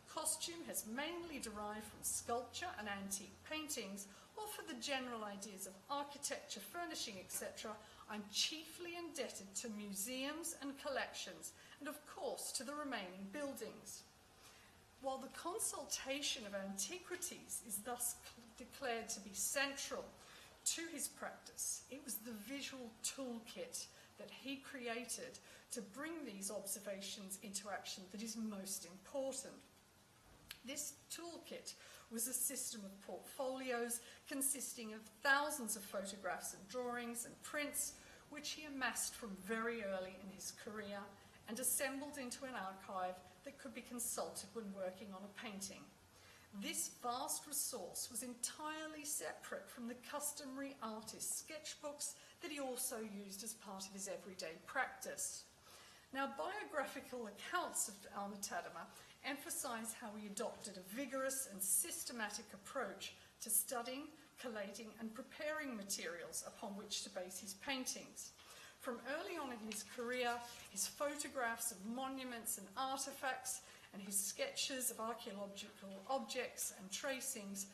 Costume has mainly derived from sculpture and antique paintings, or for the general ideas of architecture, furnishing, etc. I'm chiefly indebted to museums and collections, and of course to the remaining buildings." While the consultation of antiquities is thus declared to be central to his practice, it was the visual toolkit that he created to bring these observations into action that is most important. This toolkit was a system of portfolios consisting of thousands of photographs and drawings and prints, which he amassed from very early in his career and assembled into an archive that could be consulted when working on a painting. This vast resource was entirely separate from the customary artist sketchbooks that he also used as part of his everyday practice. Now, biographical accounts of Alma-Tadema emphasize how he adopted a vigorous and systematic approach to studying, collating, and preparing materials upon which to base his paintings. From early on in his career, his photographs of monuments and artifacts and his sketches of archaeological objects and tracings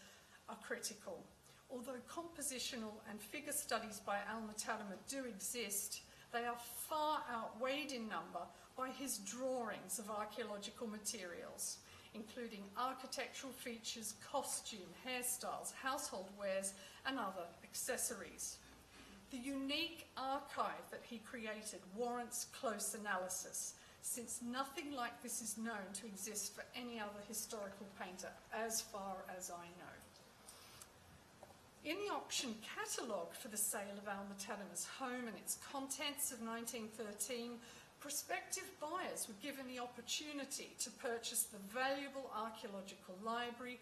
are critical. Although compositional and figure studies by Alma-Tadema do exist, they are far outweighed in number by his drawings of archaeological materials, including architectural features, costume, hairstyles, household wares, and other accessories. The unique archive that he created warrants close analysis, since nothing like this is known to exist for any other historical painter, as far as I know. In the auction catalogue for the sale of Alma-Tadema's home and its contents of 1913, prospective buyers were given the opportunity to purchase the valuable archaeological library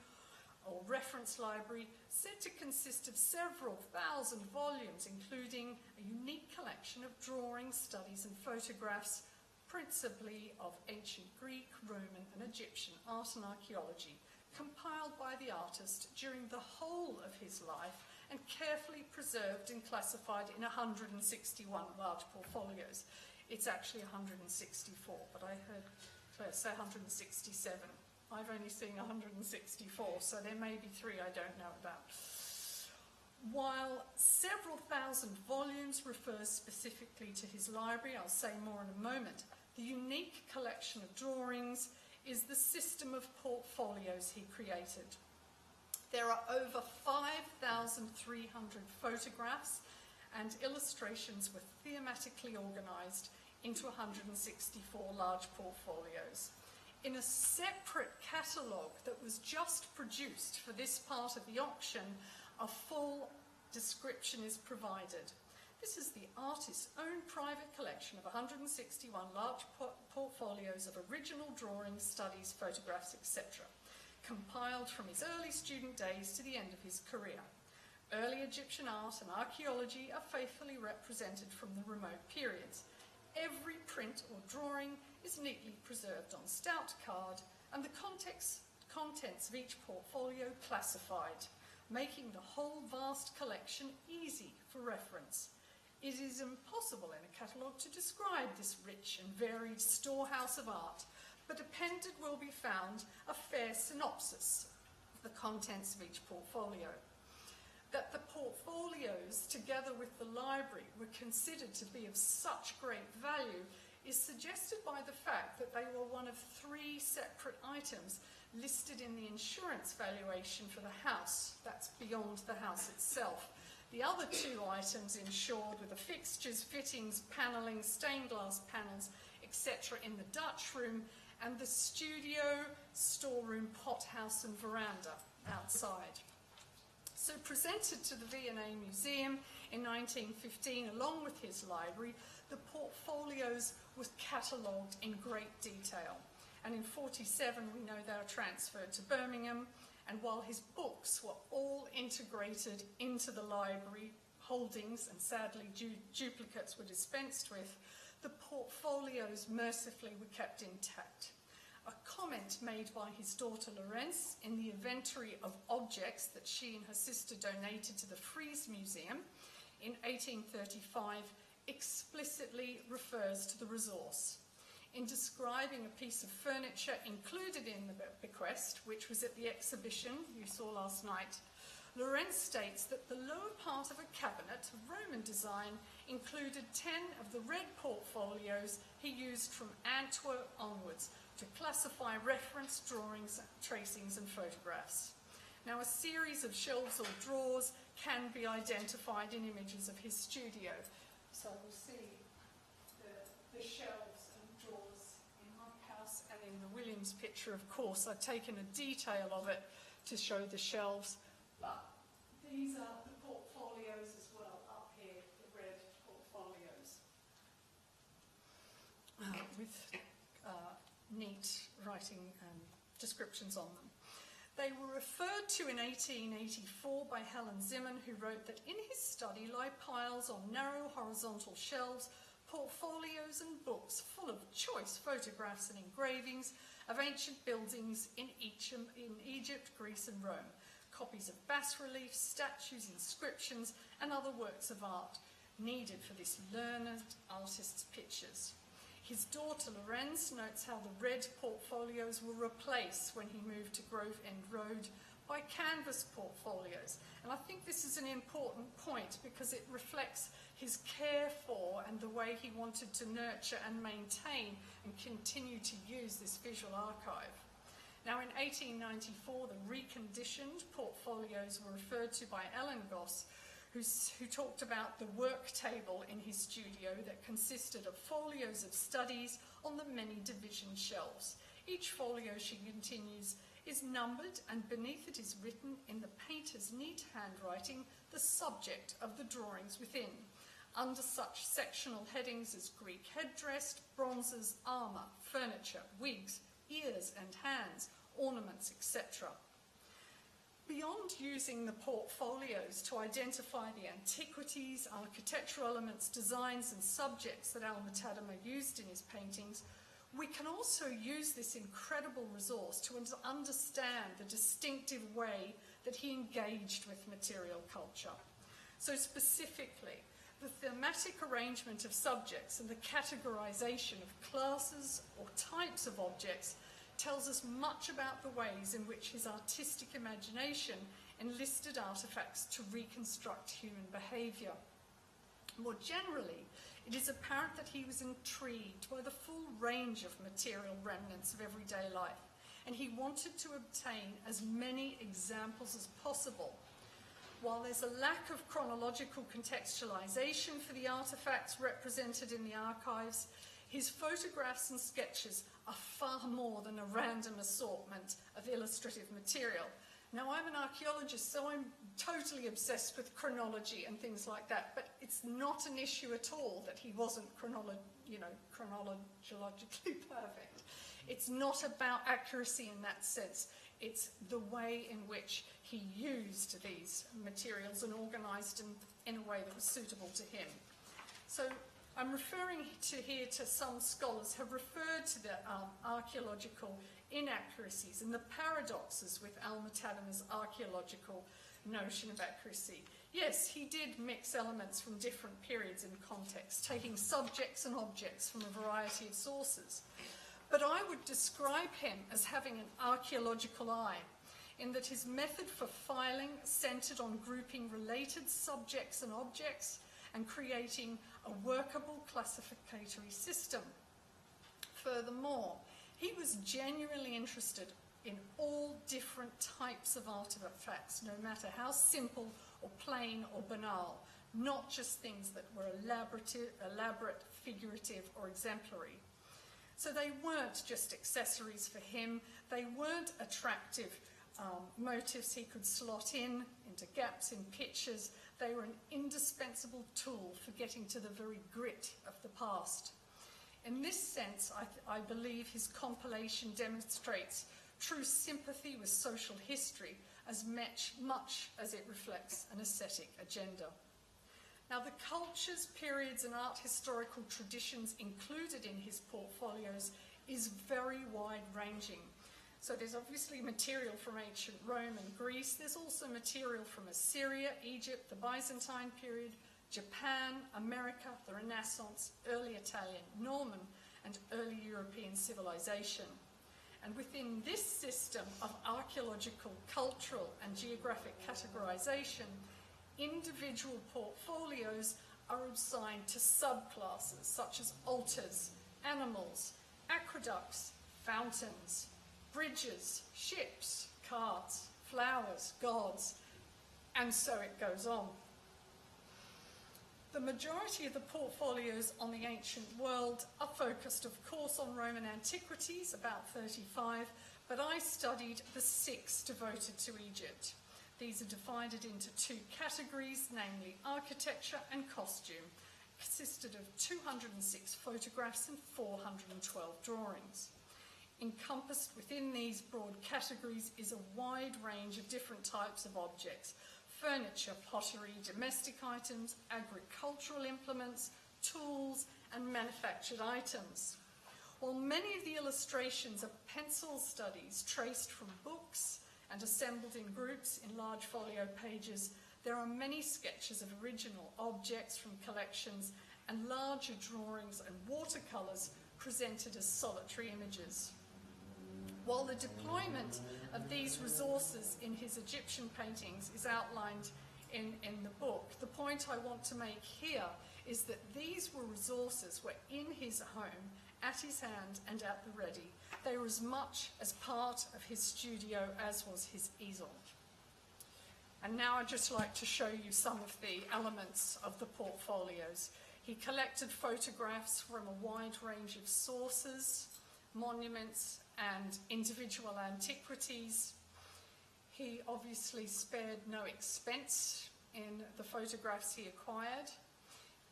or reference library, said to consist of several thousand volumes, including a unique collection of drawings, studies and photographs, principally of ancient Greek, Roman and Egyptian art and archaeology, compiled by the artist during the whole of his life and carefully preserved and classified in 161 large portfolios. It's actually 164, but I heard Claire say 167. I've only seen 164, so there may be 3 I don't know about. While several thousand volumes refer specifically to his library, I'll say more in a moment, the unique collection of drawings is the system of portfolios he created. There are over 5,300 photographs and illustrations were thematically organised into 164 large portfolios. In a separate catalogue that was just produced for this part of the auction, a full description is provided. This is the artist's own private collection of 161 large portfolios of original drawings, studies, photographs, etc., compiled from his early student days to the end of his career. Early Egyptian art and archaeology are faithfully represented from the remote periods. Every print or drawing is neatly preserved on stout card and the contents of each portfolio classified, making the whole vast collection easy for reference. It is impossible in a catalogue to describe this rich and varied storehouse of art, but appended will be found a fair synopsis of the contents of each portfolio. That the portfolios, together with the library, were considered to be of such great value is suggested by the fact that they were one of 3 separate items listed in the insurance valuation for the house. That's beyond the house itself. The other two items insured were the fixtures, fittings, panelling, stained glass panels, etc. in the Dutch room, and the studio, storeroom, pothouse and veranda outside. So presented to the V&A Museum in 1915 along with his library, the portfolios were catalogued in great detail. And in 1947 we know they were transferred to Birmingham, and while his books were all integrated into the library holdings and sadly duplicates were dispensed with, the portfolios mercifully were kept intact. A comment made by his daughter Laurence in the inventory of objects that she and her sister donated to the Frieze Museum in 1835 explicitly refers to the resource. In describing a piece of furniture included in the bequest, which was at the exhibition you saw last night, Laurence states that the lower part of a cabinet of Roman design included 10 of the red portfolios he used from Antwerp onwards to classify reference drawings, tracings and photographs. Now a series of shelves or drawers can be identified in images of his studio. So we'll see the shelves and drawers in my house and in the Williams picture, of course. I've taken a detail of it to show the shelves, but these are the portfolios as well up here, the red portfolios. With neat writing and descriptions on them. They were referred to in 1884 by Helen Zimmern, who wrote that in his study lie piles on narrow horizontal shelves, portfolios and books full of choice photographs and engravings of ancient buildings in Egypt, Greece and Rome, copies of bas-reliefs, statues, inscriptions and other works of art needed for this learned artist's pictures. His daughter Laurence notes how the red portfolios were replaced when he moved to Grove End Road by canvas portfolios. And I think this is an important point because it reflects his care for and the way he wanted to nurture and maintain and continue to use this visual archive. Now in 1894, the reconditioned portfolios were referred to by Ellen Goss, who talked about the work table in his studio that consisted of folios of studies on the many division shelves. Each folio, she continues, is numbered and beneath it is written in the painter's neat handwriting the subject of the drawings within, under such sectional headings as Greek headdress, bronzes, armour, furniture, wigs, ears and hands, ornaments, etc. Beyond using the portfolios to identify the antiquities, architectural elements, designs and subjects that Alma-Tadema used in his paintings, we can also use this incredible resource to understand the distinctive way that he engaged with material culture. So specifically, the thematic arrangement of subjects and the categorization of classes or types of objects tells us much about the ways in which his artistic imagination enlisted artifacts to reconstruct human behaviour. More generally, it is apparent that he was intrigued by the full range of material remnants of everyday life, and he wanted to obtain as many examples as possible. While there's a lack of chronological contextualization for the artifacts represented in the archives, his photographs and sketches are far more than a random assortment of illustrative material. Now, I'm an archaeologist, so I'm totally obsessed with chronology and things like that, but it's not an issue at all that he wasn't chronologically perfect. It's not about accuracy in that sense. It's the way in which he used these materials and organised them in a way that was suitable to him. So I'm referring here to some scholars have referred to the archaeological inaccuracies and the paradoxes with Alma-Tadema's archaeological notion of accuracy. Yes, he did mix elements from different periods and contexts, taking subjects and objects from a variety of sources. But I would describe him as having an archaeological eye, in that his method for filing centred on grouping related subjects and objects and creating a workable classificatory system. Furthermore, he was genuinely interested in all different types of artifacts, no matter how simple or plain or banal, not just things that were elaborate, figurative, or exemplary. So they weren't just accessories for him, they weren't attractive motifs he could slot into gaps in pictures. They were an indispensable tool for getting to the very grit of the past. In this sense, I believe his compilation demonstrates true sympathy with social history as much as it reflects an aesthetic agenda. Now, the cultures, periods, and art historical traditions included in his portfolios is very wide-ranging. So there's obviously material from ancient Rome and Greece. There's also material from Assyria, Egypt, the Byzantine period, Japan, America, the Renaissance, early Italian, Norman, and early European civilization. And within this system of archaeological, cultural, and geographic categorization, individual portfolios are assigned to subclasses such as altars, animals, aqueducts, fountains, bridges, ships, carts, flowers, gods, and so it goes on. The majority of the portfolios on the ancient world are focused, of course, on Roman antiquities, about 35, but I studied the 6 devoted to Egypt. These are divided into 2 categories, namely architecture and costume, consisted of 206 photographs and 412 drawings. Encompassed within these broad categories is a wide range of different types of objects: furniture, pottery, domestic items, agricultural implements, tools, and manufactured items. While many of the illustrations are pencil studies traced from books and assembled in groups in large folio pages, there are many sketches of original objects from collections and larger drawings and watercolours presented as solitary images. While the deployment of these resources in his Egyptian paintings is outlined in the book, the point I want to make here is that these were resources were in his home, at his hand and at the ready. They were as much as part of his studio as was his easel. And now I'd just like to show you some of the elements of the portfolios. He collected photographs from a wide range of sources, monuments, and individual antiquities. He obviously spared no expense in the photographs he acquired.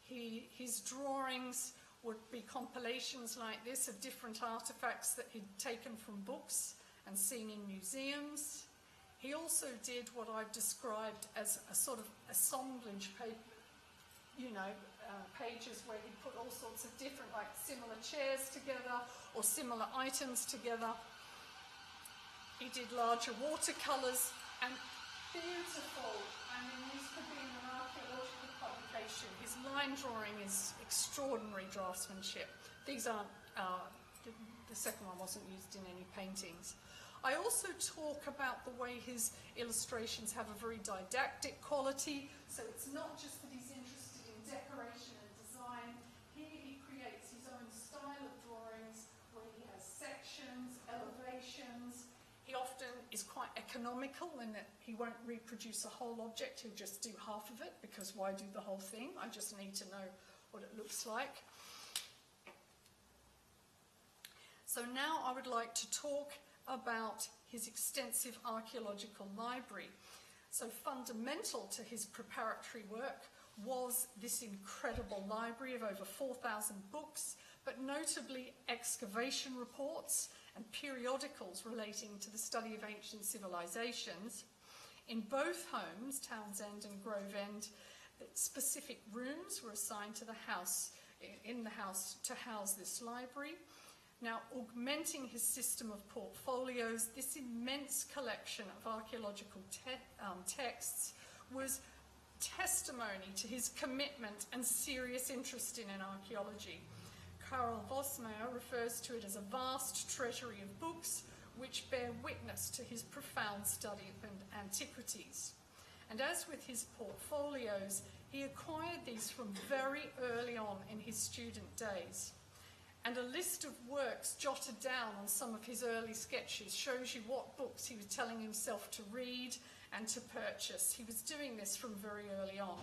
His drawings would be compilations like this of different artifacts that he'd taken from books and seen in museums. He also did what I've described as a sort of assemblage paper, pages where he put all sorts of different, like similar chairs together or similar items together. He did larger watercolours, and beautiful, I mean, these could be in an archaeological publication. His line drawing is extraordinary draftsmanship. These aren't, the second one wasn't used in any paintings. I also talk about the way his illustrations have a very didactic quality, so it's not just that he's interested in decoration and design. Here he creates his own style of drawings where he has sections, elevations. He often is quite economical in that he won't reproduce a whole object, he'll just do half of it, because why do the whole thing? I just need to know what it looks like. So now I would like to talk about his extensive archaeological library. So fundamental to his preparatory work was this incredible library of over 4,000 books, but notably excavation reports and periodicals relating to the study of ancient civilizations. In both homes, Townsend and Grovend, specific rooms were assigned to the house, in the house, to house this library. Now, augmenting his system of portfolios, this immense collection of archaeological texts was testimony to his commitment and serious interest in archaeology. Karl Vossmeyer refers to it as a vast treasury of books which bear witness to his profound study of antiquities. And as with his portfolios, he acquired these from very early on in his student days. And a list of works jotted down on some of his early sketches shows you what books he was telling himself to read and to purchase. He was doing this from very early on.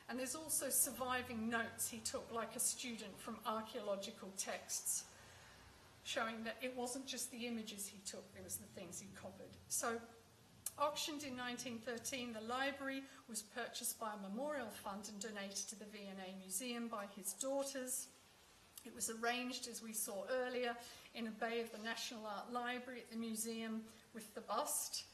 And there's also surviving notes he took like a student from archaeological texts, showing that it wasn't just the images he took, it was the things he copied. So, auctioned in 1913, the library was purchased by a memorial fund and donated to the V&A Museum by his daughters. It was arranged, as we saw earlier, in a bay of the National Art Library at the museum with the bust.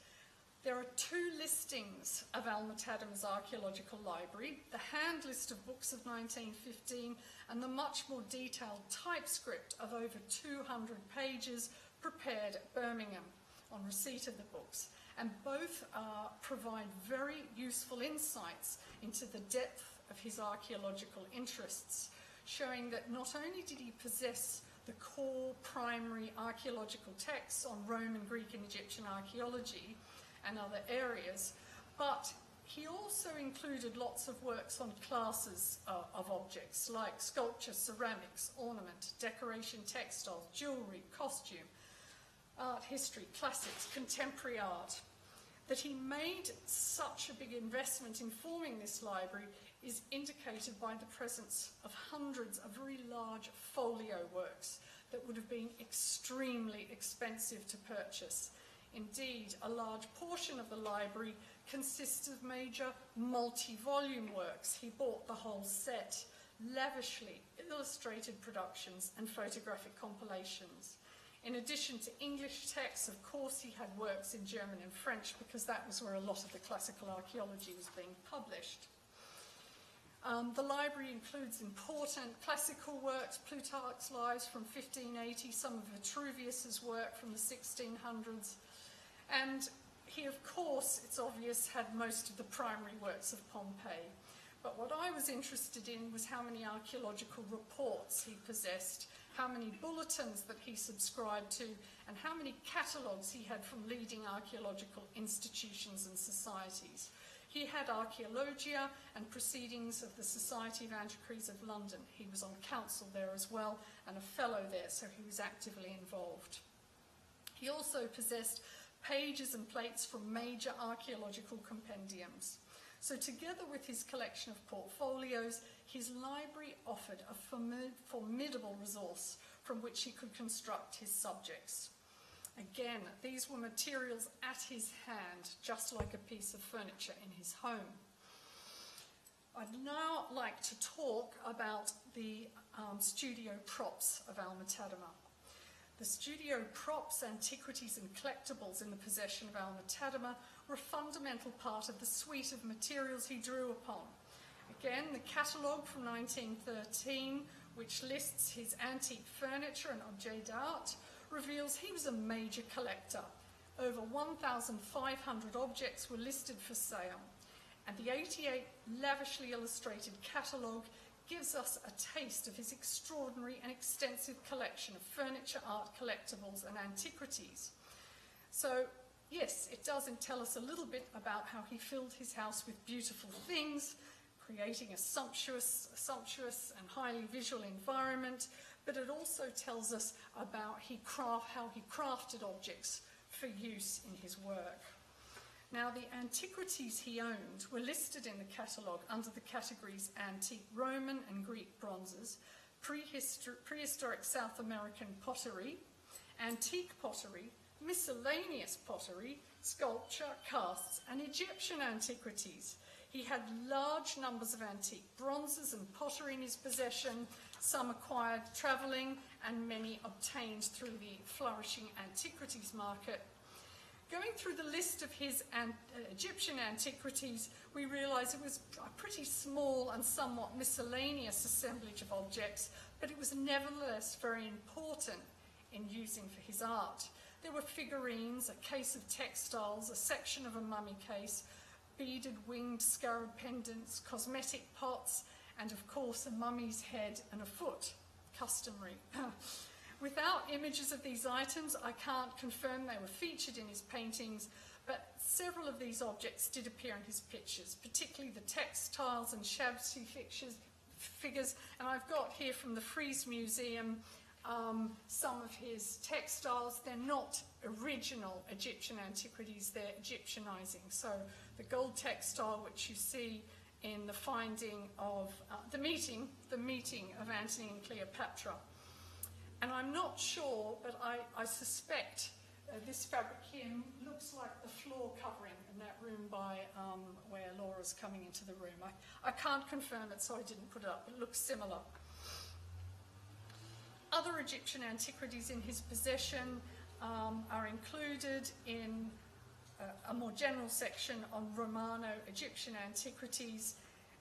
There are 2 listings of Alma-Tadema's archaeological library, the hand list of books of 1915 and the much more detailed typescript of over 200 pages prepared at Birmingham on receipt of the books. And both provide very useful insights into the depth of his archaeological interests, showing that not only did he possess the core primary archaeological texts on Roman, Greek and Egyptian archaeology and other areas, but he also included lots of works on classes of objects like sculpture, ceramics, ornament, decoration, textiles, jewellery, costume, art history, classics, contemporary art. That he made such a big investment in forming this library is indicated by the presence of hundreds of very large folio works that would have been extremely expensive to purchase. Indeed, a large portion of the library consists of major multi-volume works. He bought the whole set, lavishly illustrated productions and photographic compilations. In addition to English texts, of course, he had works in German and French because that was where a lot of the classical archaeology was being published. The library includes important classical works, Plutarch's Lives from 1580, some of Vitruvius's work from the 1600s, and he, of course, it's obvious, had most of the primary works of Pompeii. But what I was interested in was how many archaeological reports he possessed, how many bulletins that he subscribed to, and how many catalogues he had from leading archaeological institutions and societies. He had Archaeologia and Proceedings of the Society of Antiquaries of London. He was on council there as well and a fellow there, so he was actively involved. He also possessed pages and plates from major archaeological compendiums. So together with his collection of portfolios, his library offered a formidable resource from which he could construct his subjects. Again, these were materials at his hand, just like a piece of furniture in his home. I'd now like to talk about the studio props of Alma-Tadema. The studio props, antiquities and collectibles in the possession of Alma-Tadema were a fundamental part of the suite of materials he drew upon. Again, the catalogue from 1913, which lists his antique furniture and objets d'art, reveals he was a major collector. Over 1,500 objects were listed for sale, and the 88 lavishly illustrated catalogue gives us a taste of his extraordinary and extensive collection of furniture, art, collectibles and antiquities. So, yes, it does tell us a little bit about how he filled his house with beautiful things, creating a sumptuous and highly visual environment, but it also tells us about how he crafted objects for use in his work. Now, the antiquities he owned were listed in the catalogue under the categories antique Roman and Greek bronzes, prehistoric South American pottery, antique pottery, miscellaneous pottery, sculpture, casts, and Egyptian antiquities. He had large numbers of antique bronzes and pottery in his possession, some acquired travelling and many obtained through the flourishing antiquities market. Going through the list of his Egyptian antiquities, we realise it was a pretty small and somewhat miscellaneous assemblage of objects, but it was nevertheless very important in using for his art. There were figurines, a case of textiles, a section of a mummy case, beaded winged scarab pendants, cosmetic pots, and of course a mummy's head and a foot, customary. Without images of these items, I can't confirm they were featured in his paintings, but several of these objects did appear in his pictures, particularly the textiles and shabby figures. And I've got here from the Frieze Museum some of his textiles. They're not original Egyptian antiquities, they're Egyptianizing. So the gold textile, which you see in the finding of the meeting of Antony and Cleopatra. And I'm not sure, but I suspect this fabric here looks like the floor covering in that room by where Laura's coming into the room. I can't confirm it, so I didn't put it up, but it looks similar. Other Egyptian antiquities in his possession are included in a more general section on Romano-Egyptian antiquities,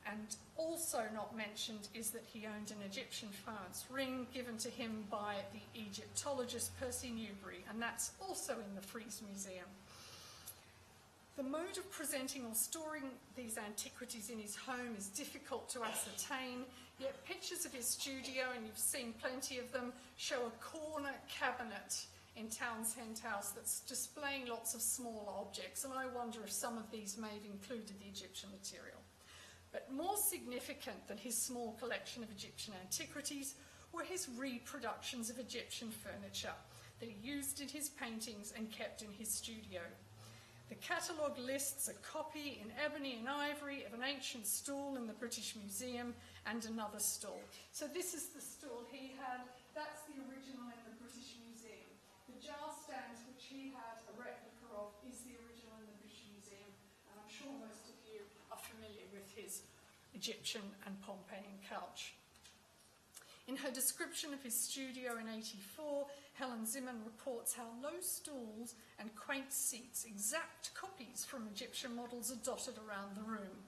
and also not mentioned is that he owned an Egyptian faience ring given to him by the Egyptologist Percy Newberry, and that's also in the Frieze Museum. The mode of presenting or storing these antiquities in his home is difficult to ascertain, yet pictures of his studio, and you've seen plenty of them, show a corner cabinet in Townshend House that's displaying lots of small objects, and I wonder if some of these may have included the Egyptian material. But more significant than his small collection of Egyptian antiquities were his reproductions of Egyptian furniture that he used in his paintings and kept in his studio. The catalogue lists a copy in ebony and ivory of an ancient stool in the British Museum and another stool. So this is the stool he had. That's the original in the British Museum. The jar stand, which he had a replica of, is the original in the British Museum. And I'm sure most of you are familiar with his Egyptian and Pompeian couch. In her description of his studio in 84, Helen Zimmern reports how low stools and quaint seats, exact copies from Egyptian models, are dotted around the room.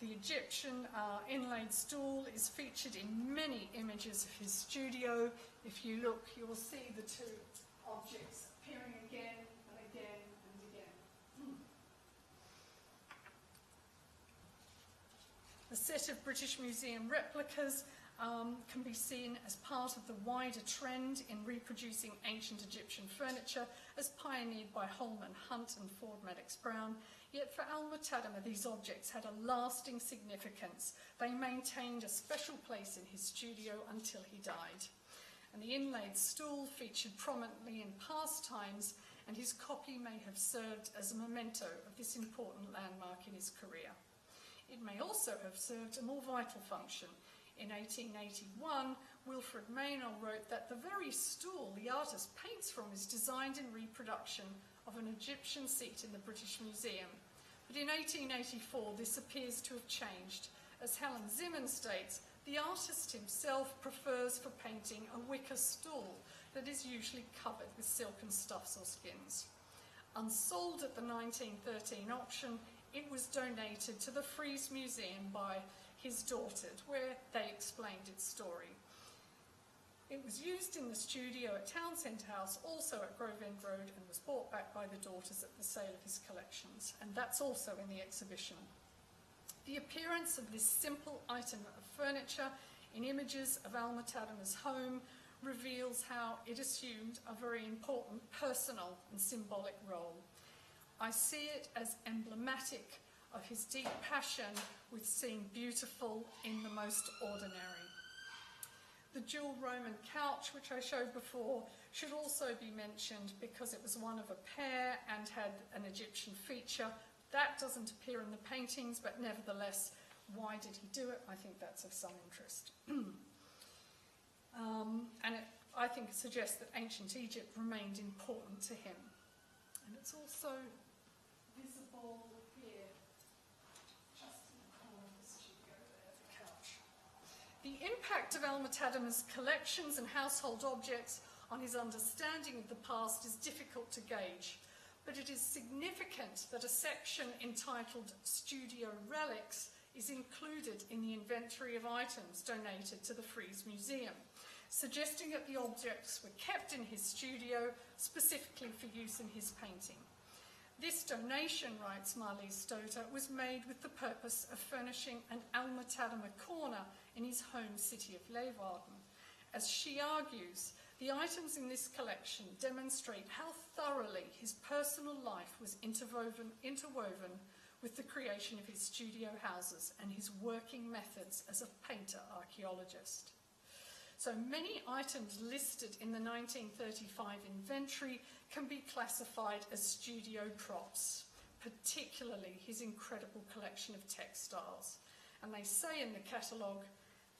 The Egyptian inlaid stool is featured in many images of his studio. If you look, you will see the two objects appearing again and again and again. The set of British Museum replicas can be seen as part of the wider trend in reproducing ancient Egyptian furniture as pioneered by Holman Hunt and Ford Madox Brown. Yet for Alma-Tadema, these objects had a lasting significance. They maintained a special place in his studio until he died. And the inlaid stool featured prominently in past times, and his copy may have served as a memento of this important landmark in his career. It may also have served a more vital function. In 1881, Wilfred Meynell wrote that the very stool the artist paints from is designed in reproduction of an Egyptian seat in the British Museum. But in 1884, this appears to have changed. As Helen Zimmern states, the artist himself prefers for painting a wicker stool that is usually covered with silken stuffs or skins. Unsold at the 1913 auction, it was donated to the Frieze Museum by his daughters, where they explained its story. It was used in the studio at Townshend House, also at Grove End Road, and was bought back by the daughters at the sale of his collections, and that's also in the exhibition. The appearance of this simple item of furniture in images of Alma-Tadema's home reveals how it assumed a very important personal and symbolic role. I see it as emblematic of his deep passion with seeing beautiful in the most ordinary. The dual Roman couch, which I showed before, should also be mentioned because it was one of a pair and had an Egyptian feature. That doesn't appear in the paintings, but nevertheless, why did he do it? I think that's of some interest. I think it suggests that ancient Egypt remained important to him. And it's also visible here, just in the corner of the studio there, the couch. The impact of Alma-Tadema's collections and household objects on his understanding of the past is difficult to gauge, but it is significant that a section entitled Studio Relics is included in the inventory of items donated to the Frieze Museum, suggesting that the objects were kept in his studio specifically for use in his painting. This donation, writes Marlise Stoter, was made with the purpose of furnishing an Alma-Tadema corner in his home city of Leeuwarden. As she argues, the items in this collection demonstrate how thoroughly his personal life was interwoven with the creation of his studio houses and his working methods as a painter archaeologist. So many items listed in the 1935 inventory can be classified as studio props, particularly his incredible collection of textiles. And they say in the catalogue,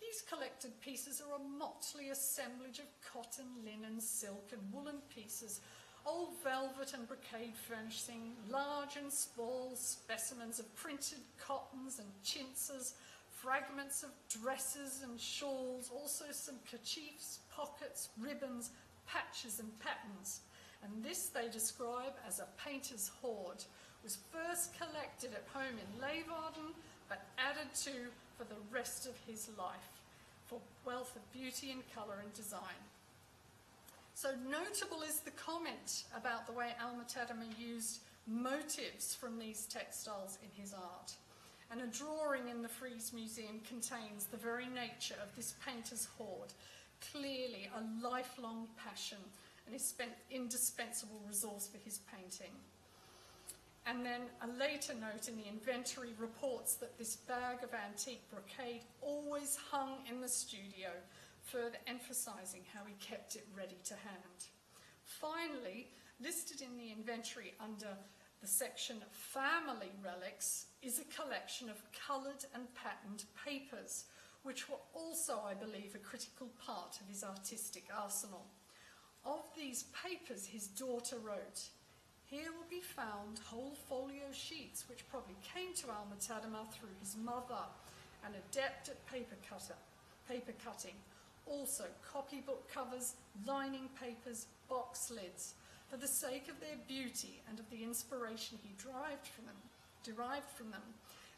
these collected pieces are a motley assemblage of cotton, linen, silk and woolen pieces, old velvet and brocade furnishing, large and small specimens of printed cottons and chintzes, fragments of dresses and shawls, also some kerchiefs, pockets, ribbons, patches and patterns. And this they describe as a painter's hoard, was first collected at home in Leys, but added to for the rest of his life, for wealth of beauty and colour and design. So notable is the comment about the way Alma-Tadema used motives from these textiles in his art. And a drawing in the Frieze Museum contains the very nature of this painter's hoard, clearly a lifelong passion and his indispensable resource for his painting. And then a later note in the inventory reports that this bag of antique brocade always hung in the studio, further emphasising how he kept it ready to hand. Finally, listed in the inventory under the section Family Relics is a collection of coloured and patterned papers, which were also, I believe, a critical part of his artistic arsenal. Of these papers, his daughter wrote, "Here will be found whole folio sheets which probably came to Alma-Tadema through his mother, an adept at paper cutting. Also copybook covers, lining papers, box lids. For the sake of their beauty and of the inspiration he derived from them,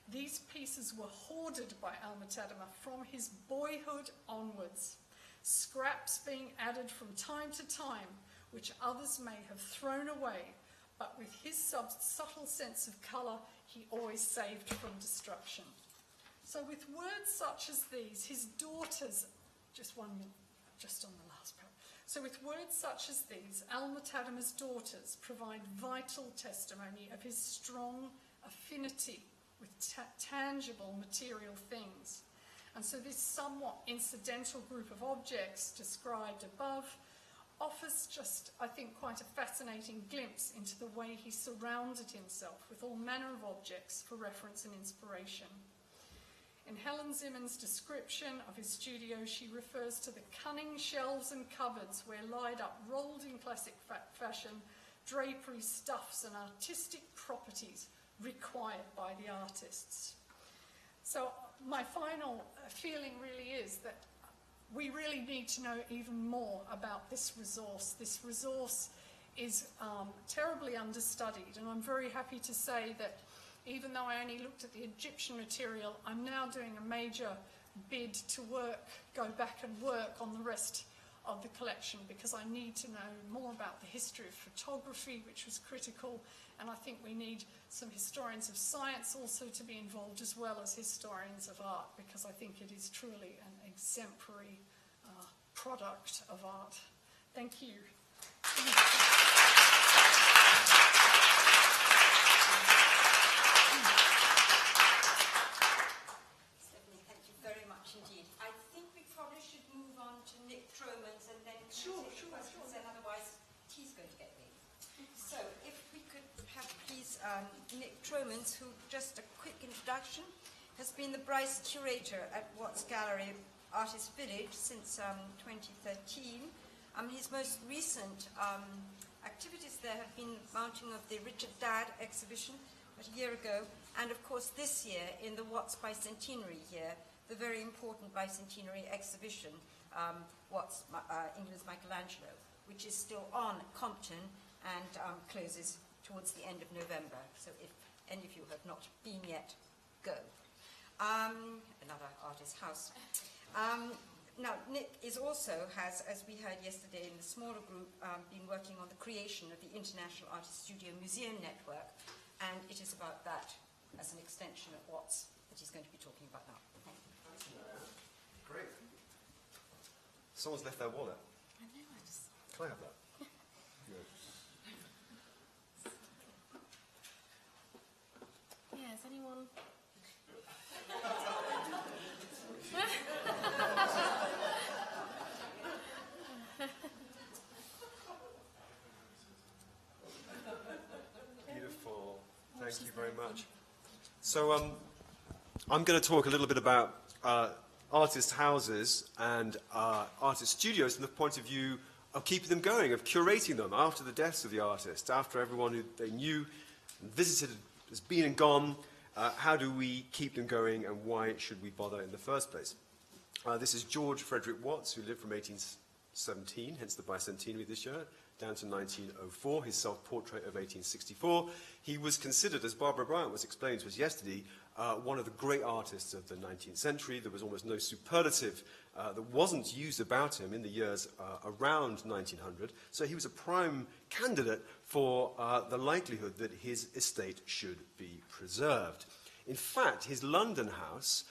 these pieces were hoarded by Alma-Tadema from his boyhood onwards, scraps being added from time to time, which others may have thrown away, but with his subtle sense of colour, he always saved from destruction." So with words such as these, his daughters, just on the last part. So with words such as these, Alma-Tadema's daughters provide vital testimony of his strong affinity with tangible material things. And so this somewhat incidental group of objects described above offers just, I think, quite a fascinating glimpse into the way he surrounded himself with all manner of objects for reference and inspiration. In Helen Zimmern's description of his studio, she refers to the cunning shelves and cupboards where lied up, rolled in classic fashion, drapery, stuffs and artistic properties required by the artists. So my final feeling really is that we really need to know even more about this resource. This resource is terribly understudied, and I'm very happy to say that even though I only looked at the Egyptian material, I'm now doing a major bid to go back and work on the rest of the collection, because I need to know more about the history of photography, which was critical, and I think we need some historians of science also to be involved, as well as historians of art, because I think it is truly an exemplary product of art. Thank you. Stephanie, thank you very much indeed. I think we probably should move on to Nick Tromans and then Sure. and otherwise he's going to get me. So if we could have please Nick Tromans, who, just a quick introduction, has been the Bryce curator at Watts Gallery Artist Village since 2013. His most recent activities there have been the mounting of the Richard Dadd exhibition about a year ago, and of course this year in the Watts Bicentenary year, the very important bicentenary exhibition, Watts, England's Michelangelo, which is still on at Compton and closes towards the end of November. So if any of you have not been yet, go. Another artist's house. Now, Nick has, as we heard yesterday in the smaller group, been working on the creation of the International Artist Studio Museum Network, and it is about that as an extension of Watts that he's going to be talking about now. Thank you. Great. Someone's left their wallet. I know, I just... Can I have that? Good. Yeah, is anyone... Thank you very much. So I'm going to talk a little bit about artist houses and artist studios from the point of view of keeping them going, of curating them after the deaths of the artists, after everyone who they knew and visited has been and gone. How do we keep them going, and why should we bother in the first place? This is George Frederick Watts, who lived from 1817, hence the bicentenary this year, down to 1904, his self-portrait of 1864. He was considered, as Barbara Bryant was explaining to us yesterday, one of the great artists of the 19th century. There was almost no superlative that wasn't used about him in the years around 1900. So he was a prime candidate for the likelihood that his estate should be preserved. In fact, his London house,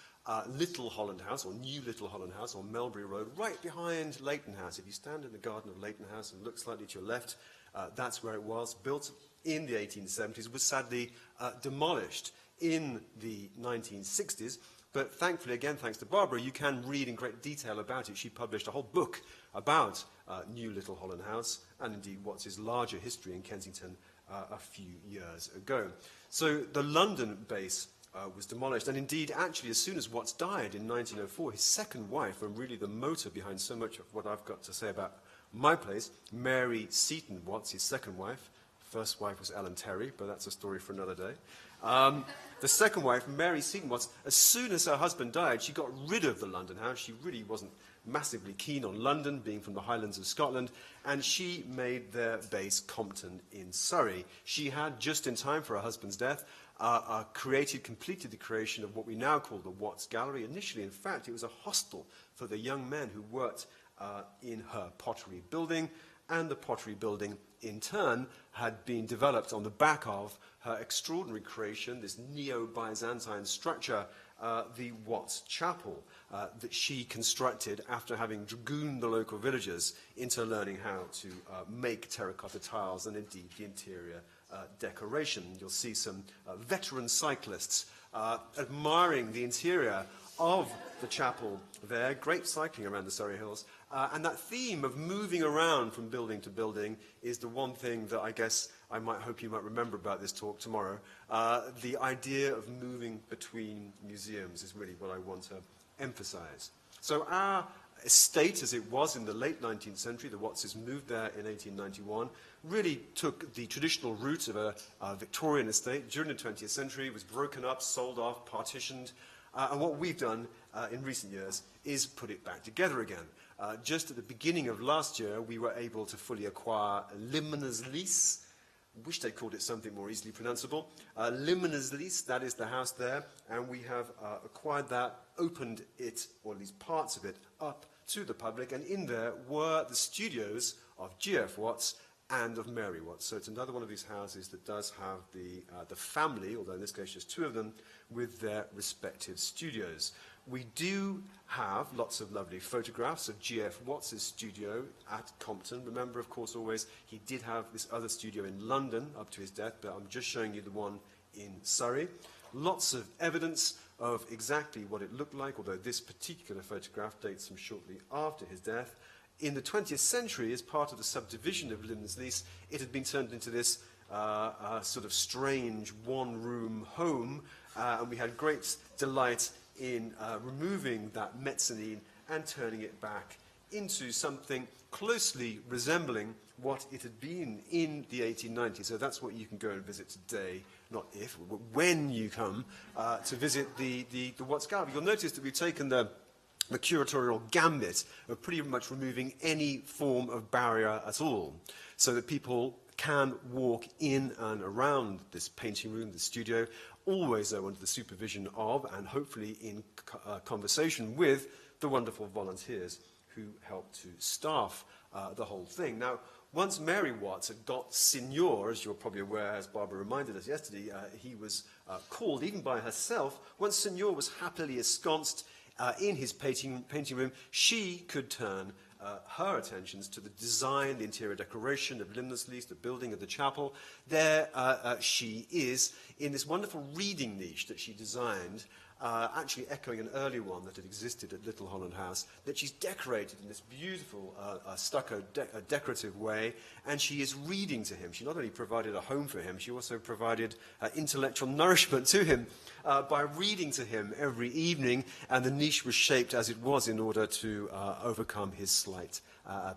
Little Holland House, or New Little Holland House, on Melbury Road, right behind Leighton House. If you stand in the garden of Leighton House and look slightly to your left, that's where it was, built in the 1870s, was sadly demolished in the 1960s. But thankfully, again, thanks to Barbara, you can read in great detail about it. She published a whole book about New Little Holland House, and indeed Watts's larger history in Kensington a few years ago. So the London base was demolished, and indeed, actually, as soon as Watts died in 1904, his second wife, and really the motor behind so much of what I've got to say about my place, Mary Seton Watts, his second wife. First wife was Ellen Terry, but that's a story for another day. The second wife, Mary Seton Watts, as soon as her husband died, she got rid of the London house. She really wasn't massively keen on London, being from the Highlands of Scotland, and she made their base Compton in Surrey. She had, just in time for her husband's death, completed the creation of what we now call the Watts Gallery. Initially, in fact, it was a hostel for the young men who worked in her pottery building, and the pottery building, in turn, had been developed on the back of her extraordinary creation, this neo-Byzantine structure, the Watts Chapel, that she constructed after having dragooned the local villagers into learning how to make terracotta tiles and indeed the interior decoration. You'll see some veteran cyclists admiring the interior of the chapel there. Great cycling around the Surrey Hills. And that theme of moving around from building to building is the one thing that I guess I might hope you might remember about this talk tomorrow. The idea of moving between museums is really what I want to emphasize. So our estate, as it was in the late 19th century, the Wattses moved there in 1891, really took the traditional route of a Victorian estate during the 20th century, was broken up, sold off, partitioned, and what we've done in recent years is put it back together again. Just at the beginning of last year, we were able to fully acquire Leys. Wish they called it something more easily pronounceable. Leys, that is the house there, and we have acquired that, opened it, or at least parts of it, up to the public, and in there were the studios of G.F. Watts and of Mary Watts. So it's another one of these houses that does have the family, although in this case just two of them, with their respective studios. We do have lots of lovely photographs of G.F. Watts' studio at Compton. Remember, of course, always, he did have this other studio in London up to his death, but I'm just showing you the one in Surrey. Lots of evidence of exactly what it looked like, although this particular photograph dates from shortly after his death. In the 20th century, as part of the subdivision of Leys, it had been turned into this sort of strange one-room home, and we had great delight in removing that mezzanine and turning it back into something closely resembling what it had been in the 1890s. So that's what you can go and visit today, not if, but when you come to visit the Watts Gallery. You'll notice that we've taken the curatorial gambit of pretty much removing any form of barrier at all, so that people can walk in and around this painting room, the studio, always though under the supervision of and hopefully in conversation with the wonderful volunteers who helped to staff the whole thing. Now, once Mary Watts had got Signor, as you're probably aware, as Barbara reminded us yesterday, he was called even by herself. Once Signor was happily ensconced in his painting room, she could turn her attentions to the design, the interior decoration of Leys, the building of the chapel. There she is in this wonderful reading niche that she designed actually echoing an early one that had existed at Little Holland House, that she's decorated in this beautiful stucco decorative way, and she is reading to him. She not only provided a home for him, she also provided intellectual nourishment to him by reading to him every evening, and the niche was shaped as it was in order to overcome his slight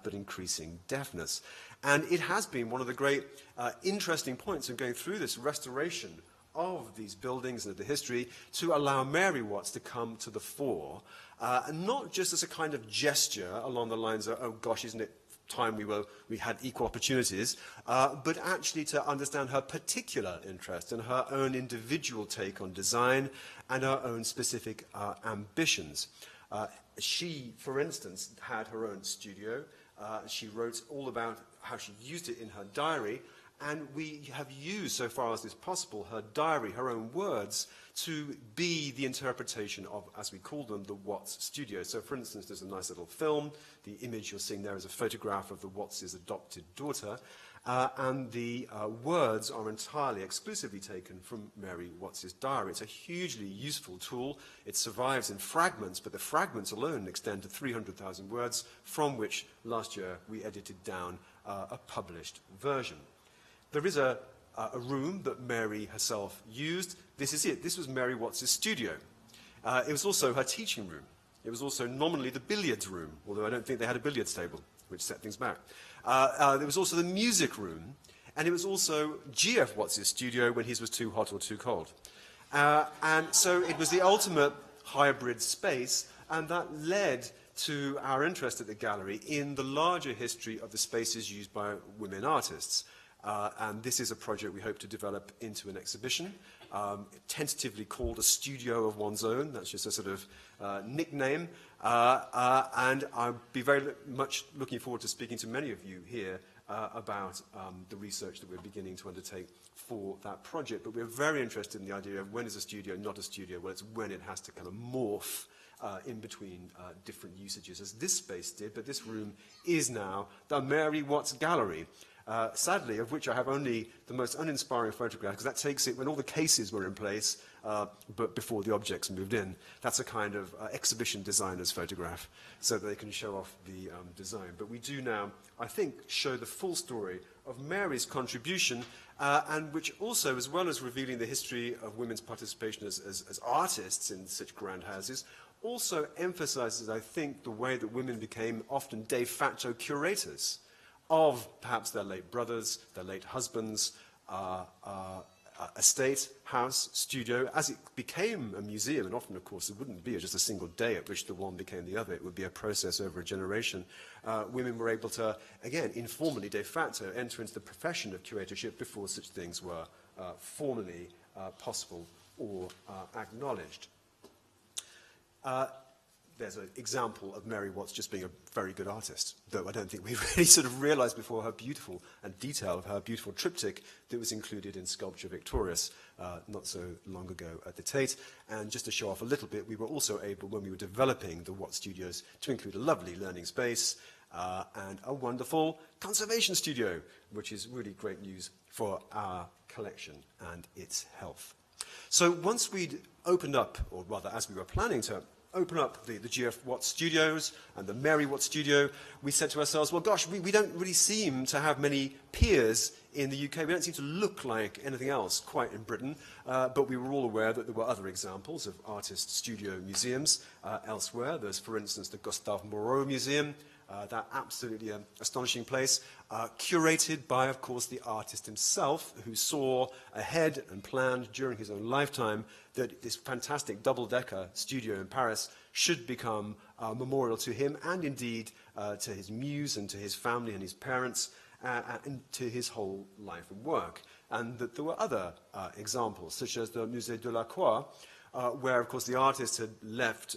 but increasing deafness. And it has been one of the great interesting points of going through this restoration of these buildings and of the history to allow Mary Watts to come to the fore, and not just as a kind of gesture along the lines of, oh gosh, isn't it time we had equal opportunities, but actually to understand her particular interest and her own individual take on design and her own specific ambitions. She, for instance, had her own studio. She wrote all about how she used it in her diary, and we have used, so far as is possible, her diary, her own words, to be the interpretation of, as we call them, the Watts studio. So, for instance, there's a nice little film. The image you're seeing there is a photograph of the Watts' adopted daughter, and the words are entirely, exclusively taken from Mary Watts' diary. It's a hugely useful tool. It survives in fragments, but the fragments alone extend to 300,000 words, from which last year we edited down a published version. There is a room that Mary herself used. This is it. This was Mary Watts' studio. It was also her teaching room. It was also nominally the billiards room, although I don't think they had a billiards table, which set things back. There was also the music room, and it was also G.F. Watts' studio when his was too hot or too cold. And so it was the ultimate hybrid space, and that led to our interest at the gallery in the larger history of the spaces used by women artists. And this is a project we hope to develop into an exhibition, tentatively called A Studio of One's Own. That's just a sort of nickname. And I'll be very much looking forward to speaking to many of you here about the research that we're beginning to undertake for that project. But we're very interested in the idea of when is a studio not a studio. Well, it's when it has to kind of morph in between different usages, as this space did. But this room is now the Mary Watts Gallery. Sadly, of which I have only the most uninspiring photograph, because that takes it when all the cases were in place, but before the objects moved in. That's a kind of exhibition designer's photograph, so that they can show off the design. But we do now, I think, show the full story of Mary's contribution, and which also, as well as revealing the history of women's participation as artists in such grand houses, also emphasizes, I think, the way that women became often de facto curators of perhaps their late brothers, their late husbands, estate, house, studio. As it became a museum, and often, of course, it wouldn't be just a single day at which the one became the other. It would be a process over a generation. Women were able to, again, informally, de facto, enter into the profession of curatorship before such things were formally possible or acknowledged. There's an example of Mary Watts just being a very good artist, though I don't think we really sort of realized before her beautiful and detail of her beautiful triptych that was included in Sculpture Victorious not so long ago at the Tate. And just to show off a little bit, we were also able, when we were developing the Watts Studios, to include a lovely learning space and a wonderful conservation studio, which is really great news for our collection and its health. So once we'd opened up, or rather as we were planning to open up the G.F. Watts Studios and the Mary Watts Studio, we said to ourselves, well, gosh, we don't really seem to have many peers in the UK. We don't seem to look like anything else quite in Britain, but we were all aware that there were other examples of artist studio museums elsewhere. There's, for instance, the Gustave Moreau Museum, that absolutely astonishing place, curated by, of course, the artist himself, who saw ahead and planned during his own lifetime that this fantastic double-decker studio in Paris should become a memorial to him and indeed to his muse and to his family and his parents and to his whole life and work. And that there were other examples, such as the Musée de la Croix, where, of course, the artist had left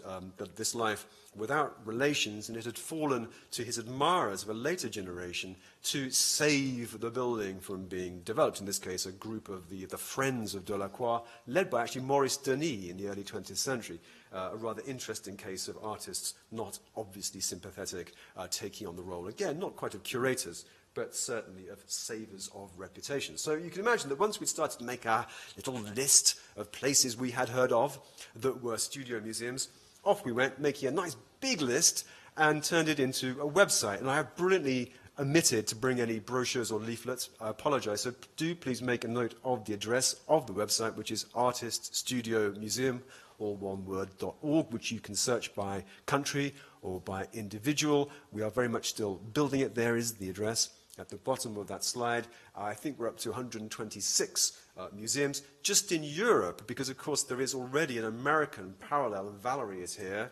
this life without relations, and it had fallen to his admirers of a later generation to save the building from being developed. In this case, a group of the Friends of Delacroix, led by actually Maurice Denis in the early 20th century. A rather interesting case of artists not obviously sympathetic, taking on the role, again, not quite of curators, but certainly of savours of reputation. So you can imagine that once we started to make our little list of places we had heard of that were studio museums, off we went, making a nice big list, and turned it into a website. And I have brilliantly omitted to bring any brochures or leaflets. I apologise. So do please make a note of the address of the website, which is Artist Studio Museum, all one word, .org, which you can search by country or by individual. We are very much still building it. There is the address at the bottom of that slide. I think we're up to 126 museums just in Europe, because of course there is already an American parallel, and Valerie is here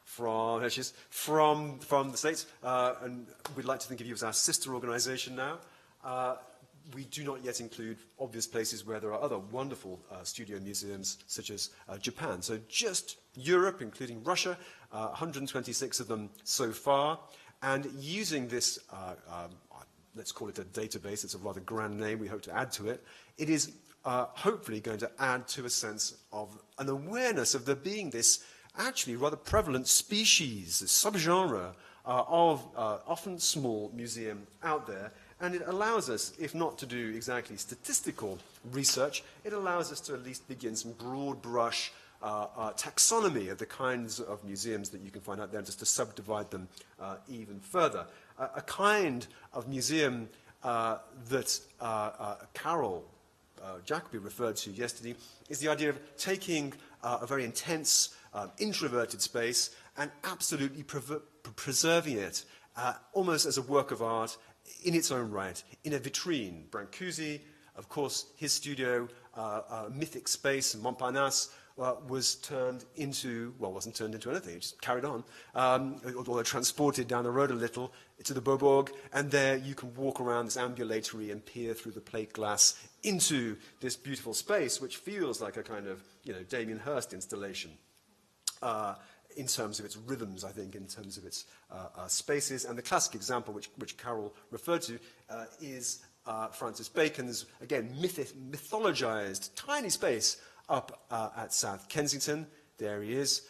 from the States, and we'd like to think of you as our sister organisation now. We do not yet include obvious places where there are other wonderful studio museums, such as Japan. So just Europe, including Russia, 126 of them so far. And using this, let's call it a database, it's a rather grand name, we hope to add to it, it is hopefully going to add to a sense of an awareness of there being this actually rather prevalent species, a subgenre of often small museum out there. And it allows us, if not to do exactly statistical research, it allows us to at least begin some broad brush taxonomy of the kinds of museums that you can find out there, and just to subdivide them even further. A kind of museum that Carol Jacobi referred to yesterday is the idea of taking a very intense, introverted space and absolutely preserving it almost as a work of art in its own right, in a vitrine. Brancusi, of course, his studio, mythic space in Montparnasse, was turned into, well, wasn't turned into anything, it just carried on, although transported down the road a little to the Beaubourg, and there you can walk around this ambulatory and peer through the plate glass into this beautiful space, which feels like a kind of, Damien Hirst installation. In terms of its rhythms, I think, in terms of its spaces. And the classic example, which Carol referred to, is Francis Bacon's, again, mythologized tiny space up at South Kensington. There he is,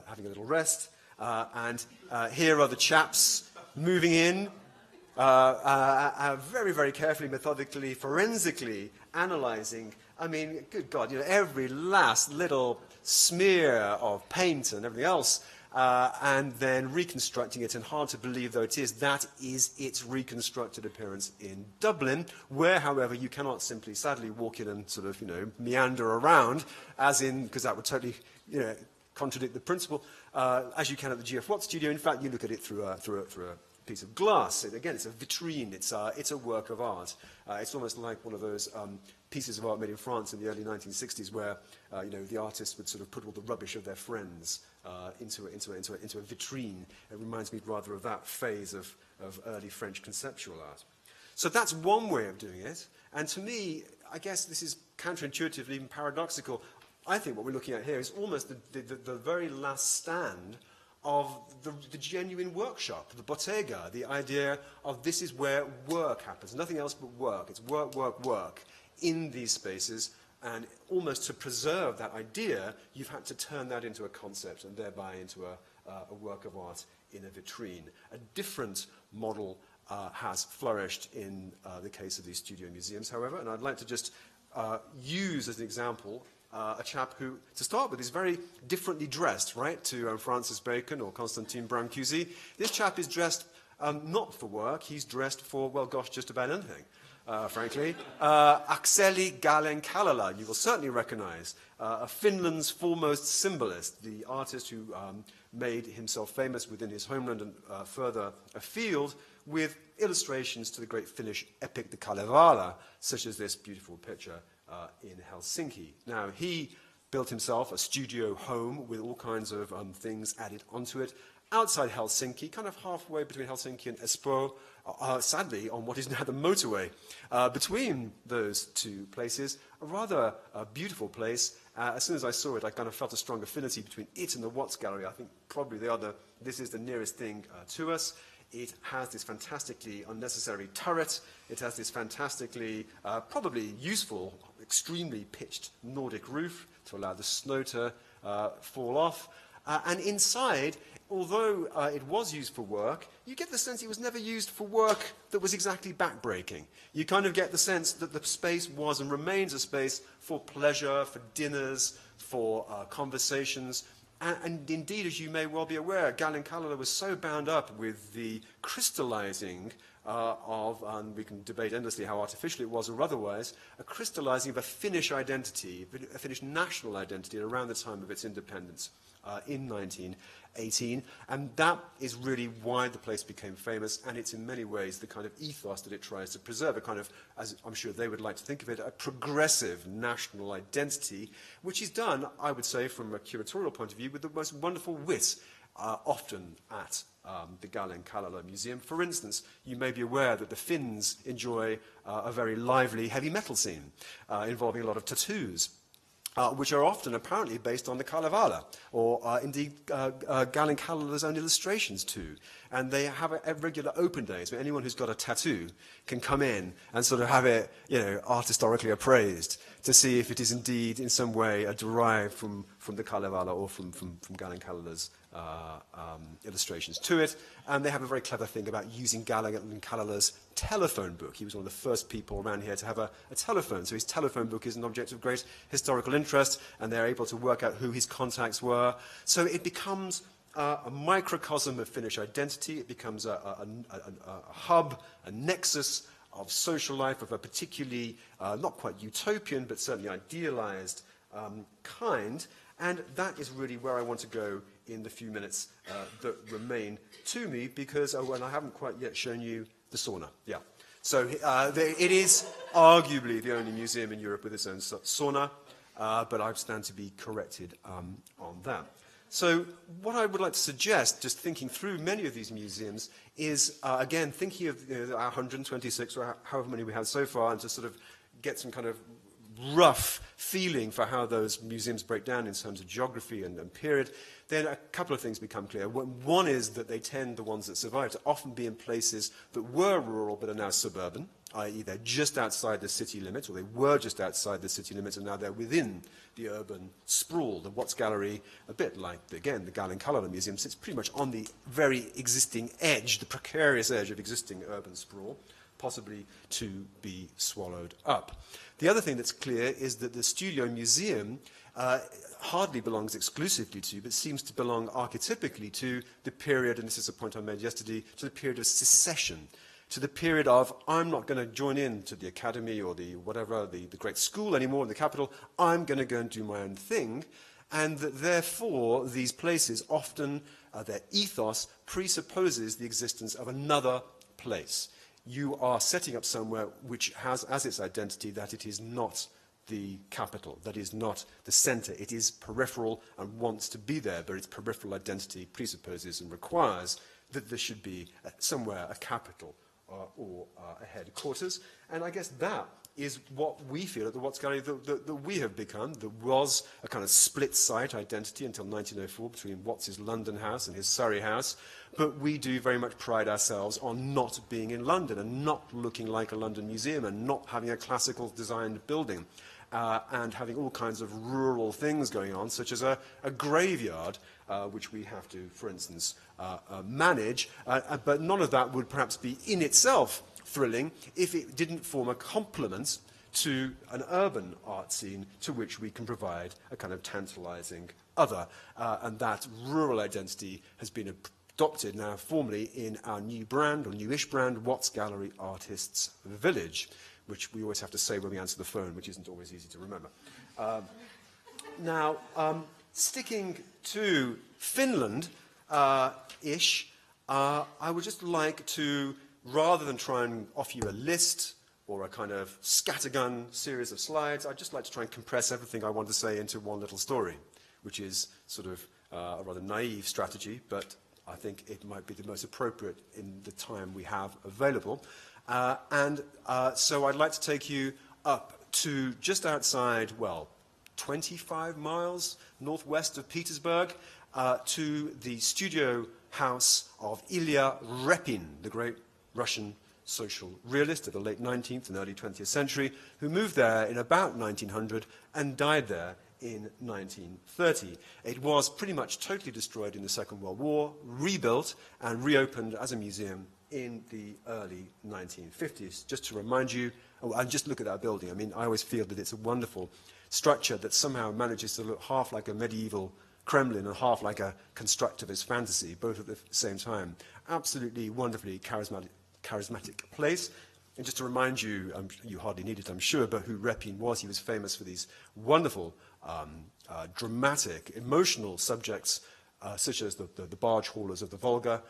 having a little rest. And here are the chaps moving in, very, very carefully, methodically, forensically analyzing. I mean, good God, every last little smear of paint and everything else, and then reconstructing it, and hard to believe though it is, that is its reconstructed appearance in Dublin, where, however, you cannot simply, sadly, walk in and sort of, meander around, as in, because that would totally, contradict the principle, as you can at the G.F. Watt studio. In fact, you look at it through a piece of glass. Again, it's a vitrine, it's a work of art. It's almost like one of those pieces of art made in France in the early 1960s where, the artists would sort of put all the rubbish of their friends into a vitrine. It reminds me rather of that phase of early French conceptual art. So that's one way of doing it. And to me, I guess this is counterintuitive, even paradoxical. I think what we're looking at here is almost the very last stand of the genuine workshop, the bottega, the idea of this is where work happens, nothing else but work. It's work, work, work in these spaces, and almost to preserve that idea, you've had to turn that into a concept and thereby into a work of art in a vitrine. A different model has flourished in the case of these studio museums, however, and I'd like to just use as an example a chap who, to start with, is very differently dressed, right, to Francis Bacon or Constantine Brancusi. This chap is dressed not for work, he's dressed for, well, gosh, just about anything, frankly. Akseli Gallen-Kallela, you will certainly recognize, Finland's foremost symbolist, the artist who made himself famous within his homeland and further afield with illustrations to the great Finnish epic, the Kalevala, such as this beautiful picture in Helsinki. Now, he built himself a studio home with all kinds of things added onto it outside Helsinki, kind of halfway between Helsinki and Espoo, sadly, on what is now the motorway between those two places. A rather beautiful place. As soon as I saw it, I kind of felt a strong affinity between it and the Watts Gallery. I think probably this is the nearest thing to us. It has this fantastically unnecessary turret. It has this fantastically, probably useful, extremely pitched Nordic roof to allow the snow to fall off. And inside, although it was used for work, you get the sense it was never used for work that was exactly backbreaking. You kind of get the sense that the space was and remains a space for pleasure, for dinners, for conversations. And indeed, as you may well be aware, Galen Kallela was so bound up with the crystallizing and we can debate endlessly how artificial it was or otherwise, a crystallizing of a Finnish identity, a Finnish national identity around the time of its independence in 1918. And that is really why the place became famous, and it's in many ways the kind of ethos that it tries to preserve, a kind of, as I'm sure they would like to think of it, a progressive national identity, which is done, I would say, from a curatorial point of view, with the most wonderful wit, often at the Galen Kallela Museum. For instance, you may be aware that the Finns enjoy a very lively heavy metal scene involving a lot of tattoos, which are often apparently based on the Kalevala, or indeed Galen Kallela's own illustrations too. And they have a regular open days where anyone who's got a tattoo can come in and sort of have it, art historically appraised to see if it is indeed in some way derived from the Kalevala or from Galen Kallela's illustrations to it. And they have a very clever thing about using Galen Kallela's telephone book. He was one of the first people around here to have a telephone. So his telephone book is an object of great historical interest, and they're able to work out who his contacts were. So it becomes a microcosm of Finnish identity. It becomes a hub, a nexus of social life of a particularly, not quite utopian, but certainly idealized kind. And that is really where I want to go in the few minutes that remain to me, because, and I haven't quite yet shown you the sauna. Yeah. So it is arguably the only museum in Europe with its own sauna, but I stand to be corrected on that. So what I would like to suggest, just thinking through many of these museums, is, again, thinking of our 126, or however many we have so far, and to sort of get some kind of rough feeling for how those museums break down in terms of geography and period, then a couple of things become clear. One is that they tend, the ones that survive, to often be in places that were rural but are now suburban, i.e. they're just outside the city limits, or they were just outside the city limits, and now they're within the urban sprawl. The Watts Gallery, a bit like, again, the Galen Kallela Museum, sits pretty much on the very existing edge, the precarious edge of existing urban sprawl, possibly to be swallowed up. The other thing that's clear is that the Studio Museum hardly belongs exclusively to, but seems to belong archetypically to the period, and this is a point I made yesterday, to the period of secession, to the period of, I'm not going to join in to the academy or the whatever, the great school anymore in the capital, I'm going to go and do my own thing, and that therefore these places often, their ethos presupposes the existence of another place. You are setting up somewhere which has as its identity that it is not the capital, that is not the center. It is peripheral and wants to be there, but its peripheral identity presupposes and requires that there should be somewhere a capital or a headquarters. And I guess that is what we feel at the Watts Gallery that we have become. There was a kind of split site identity until 1904 between Watts's London house and his Surrey house, but we do very much pride ourselves on not being in London and not looking like a London museum and not having a classical designed building and having all kinds of rural things going on, such as a graveyard, which we have to, for instance, manage, but none of that would perhaps be in itself thrilling if it didn't form a complement to an urban art scene to which we can provide a kind of tantalizing other. And that rural identity has been adopted now formally in our new brand, or newish brand, Watts Gallery Artists Village, which we always have to say when we answer the phone, which isn't always easy to remember. Now, sticking to Finland-ish, I would just like to, rather than try and offer you a list or a kind of scattergun series of slides, I'd just like to try and compress everything I want to say into one little story, which is sort of a rather naive strategy, but I think it might be the most appropriate in the time we have available. So I'd like to take you up to just outside, 25 miles northwest of Petersburg, to the studio house of Ilya Repin, the great Russian social realist of the late 19th and early 20th century, who moved there in about 1900 and died there in 1930. It was pretty much totally destroyed in the Second World War, rebuilt and reopened as a museum in the early 1950s. Just to remind you, and just look at that building. I mean, I always feel that it's a wonderful structure that somehow manages to look half like a medieval Kremlin and half like a constructivist fantasy, both at the same time. Absolutely wonderfully charismatic place. And just to remind you, you hardly need it, I'm sure, but who Repin was. He was famous for these wonderful, dramatic, emotional subjects, such as the barge haulers of the Volga,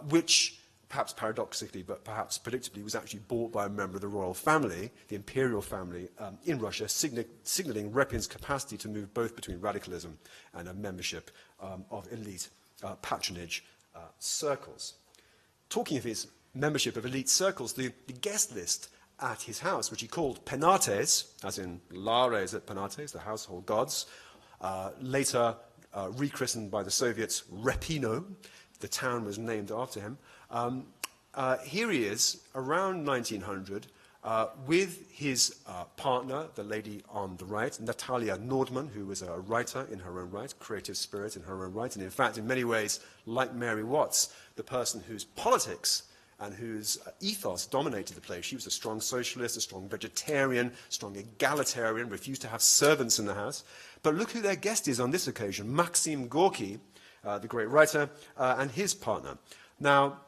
which, perhaps paradoxically, but perhaps predictably, was actually bought by a member of the royal family, the imperial family, in Russia, signaling Repin's capacity to move both between radicalism and a membership of elite patronage circles. Talking of his membership of elite circles, the guest list at his house, which he called Penates, as in Lares at Penates, the household gods, later rechristened by the Soviets Repino, the town was named after him. Here he is, around 1900, with his partner, the lady on the right, Natalia Nordman, who was a writer in her own right, creative spirit in her own right, and in fact, in many ways, like Mary Watts, the person whose politics and whose ethos dominated the place. She was a strong socialist, a strong vegetarian, strong egalitarian, refused to have servants in the house. But look who their guest is on this occasion, Maxim Gorky, the great writer, and his partner. Now,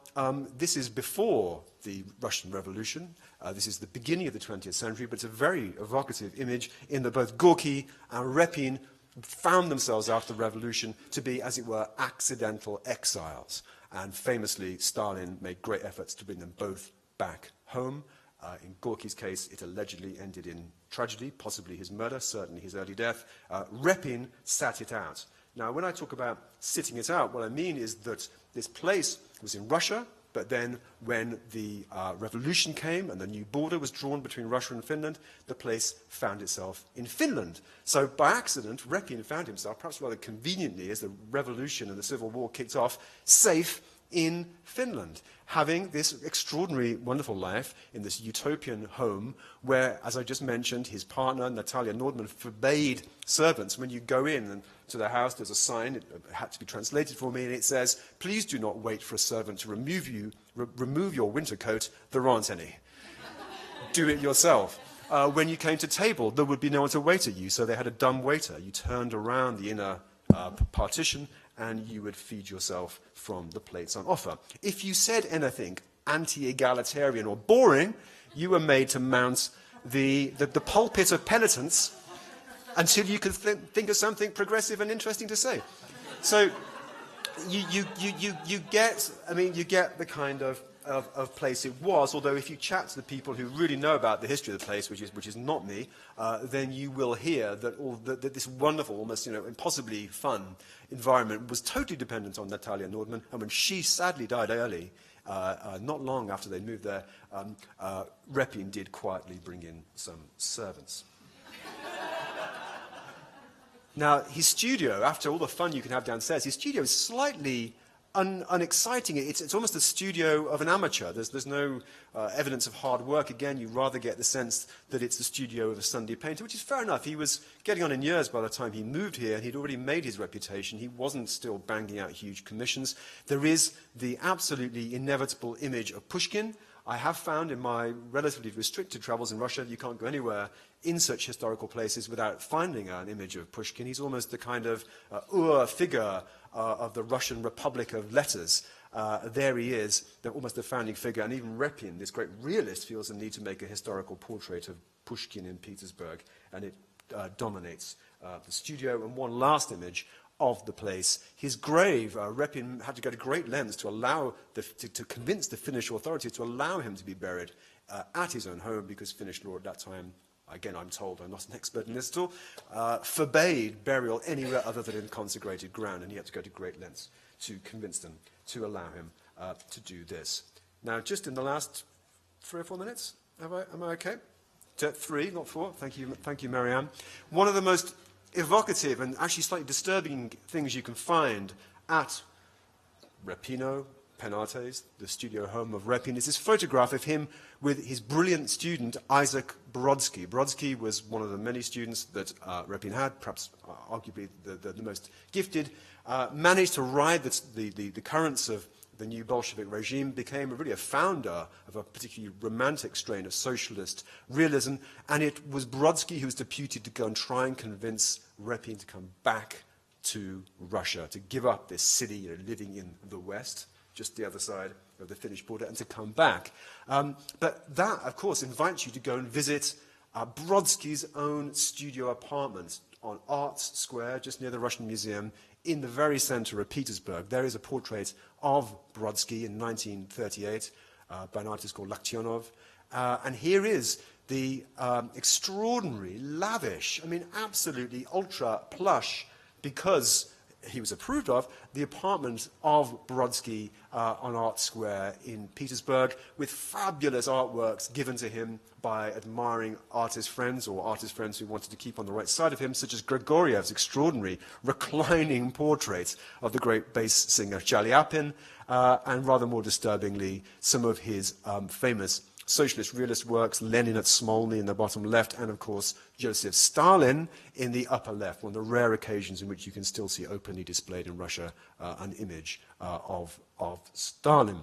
this is before the Russian Revolution. This is the beginning of the 20th century, but it's a very evocative image in that both Gorky and Repin found themselves after the revolution to be, as it were, accidental exiles. And famously, Stalin made great efforts to bring them both back home. In Gorky's case, it allegedly ended in tragedy, possibly his murder, certainly his early death. Repin sat it out. Now, when I talk about sitting it out, what I mean is that this place was in Russia, but then when the revolution came and the new border was drawn between Russia and Finland, the place found itself in Finland. So by accident, Repin found himself, perhaps rather conveniently, as the revolution and the civil war kicked off, safe in Finland, having this extraordinary, wonderful life in this utopian home where, as I just mentioned, his partner, Natalia Nordman, forbade servants. When you go in to the house, there's a sign, it had to be translated for me, and it says, please do not wait for a servant to remove your winter coat, there aren't any. Do it yourself. When you came to table, there would be no one to wait at you, so they had a dumb waiter. You turned around the inner partition, and you would feed yourself from the plates on offer. If you said anything anti-egalitarian or boring, you were made to mount the pulpit of penitence until you could think of something progressive and interesting to say. So you get the kind of place it was, although if you chat to the people who really know about the history of the place, which is not me, then you will hear that this wonderful, almost impossibly fun environment was totally dependent on Natalia Nordman, and when she sadly died early, not long after they moved there, Repin did quietly bring in some servants. Now, his studio, after all the fun you can have downstairs, his studio is slightly unexciting. It's almost the studio of an amateur. There's no evidence of hard work. Again, you rather get the sense that it's the studio of a Sunday painter, which is fair enough. He was getting on in years by the time he moved here, and he'd already made his reputation. He wasn't still banging out huge commissions. There is the absolutely inevitable image of Pushkin. I have found in my relatively restricted travels in Russia, you can't go anywhere in such historical places without finding an image of Pushkin. He's almost the kind of figure of the Russian Republic of letters. There he is, almost the founding figure, and even Repin, this great realist, feels the need to make a historical portrait of Pushkin in Petersburg, and it dominates the studio. And one last image of the place, his grave. Repin had to go to great lengths to allow to convince the Finnish authorities to allow him to be buried at his own home, because Finnish law at that time, again, I'm told, I'm not an expert in this at all, forbade burial anywhere other than in consecrated ground, and he had to go to great lengths to convince them to allow him to do this. Now, just in the last 3 or 4 minutes, am I okay? 3, not 4. Thank you, MaryAnne. One of the most evocative and actually slightly disturbing things you can find at Repino, Penates, the studio home of Repin, is this photograph of him with his brilliant student, Isaac Brodsky. Brodsky was one of the many students that Repin had, perhaps arguably the most gifted, managed to ride the currents of the new Bolshevik regime, became really a founder of a particularly romantic strain of socialist realism, and it was Brodsky who was deputed to go and try and convince Repin to come back to Russia, to give up this city, living in the West, just the other side of the Finnish border, and to come back. But that, of course, invites you to go and visit Brodsky's own studio apartment on Arts Square, just near the Russian Museum, in the very center of Petersburg. There is a portrait of Brodsky in 1938 by an artist called Laktionov. And here is the extraordinary, lavish, absolutely ultra plush, because he was approved of, the apartment of Brodsky on Art Square in Petersburg, with fabulous artworks given to him by admiring artist friends or artist friends who wanted to keep on the right side of him, such as Grigoriev's extraordinary reclining portrait of the great bass singer Chaliapin, and rather more disturbingly, some of his famous socialist realist works, Lenin at Smolny in the bottom left, and of course Joseph Stalin in the upper left, one of the rare occasions in which you can still see openly displayed in Russia an image of Stalin.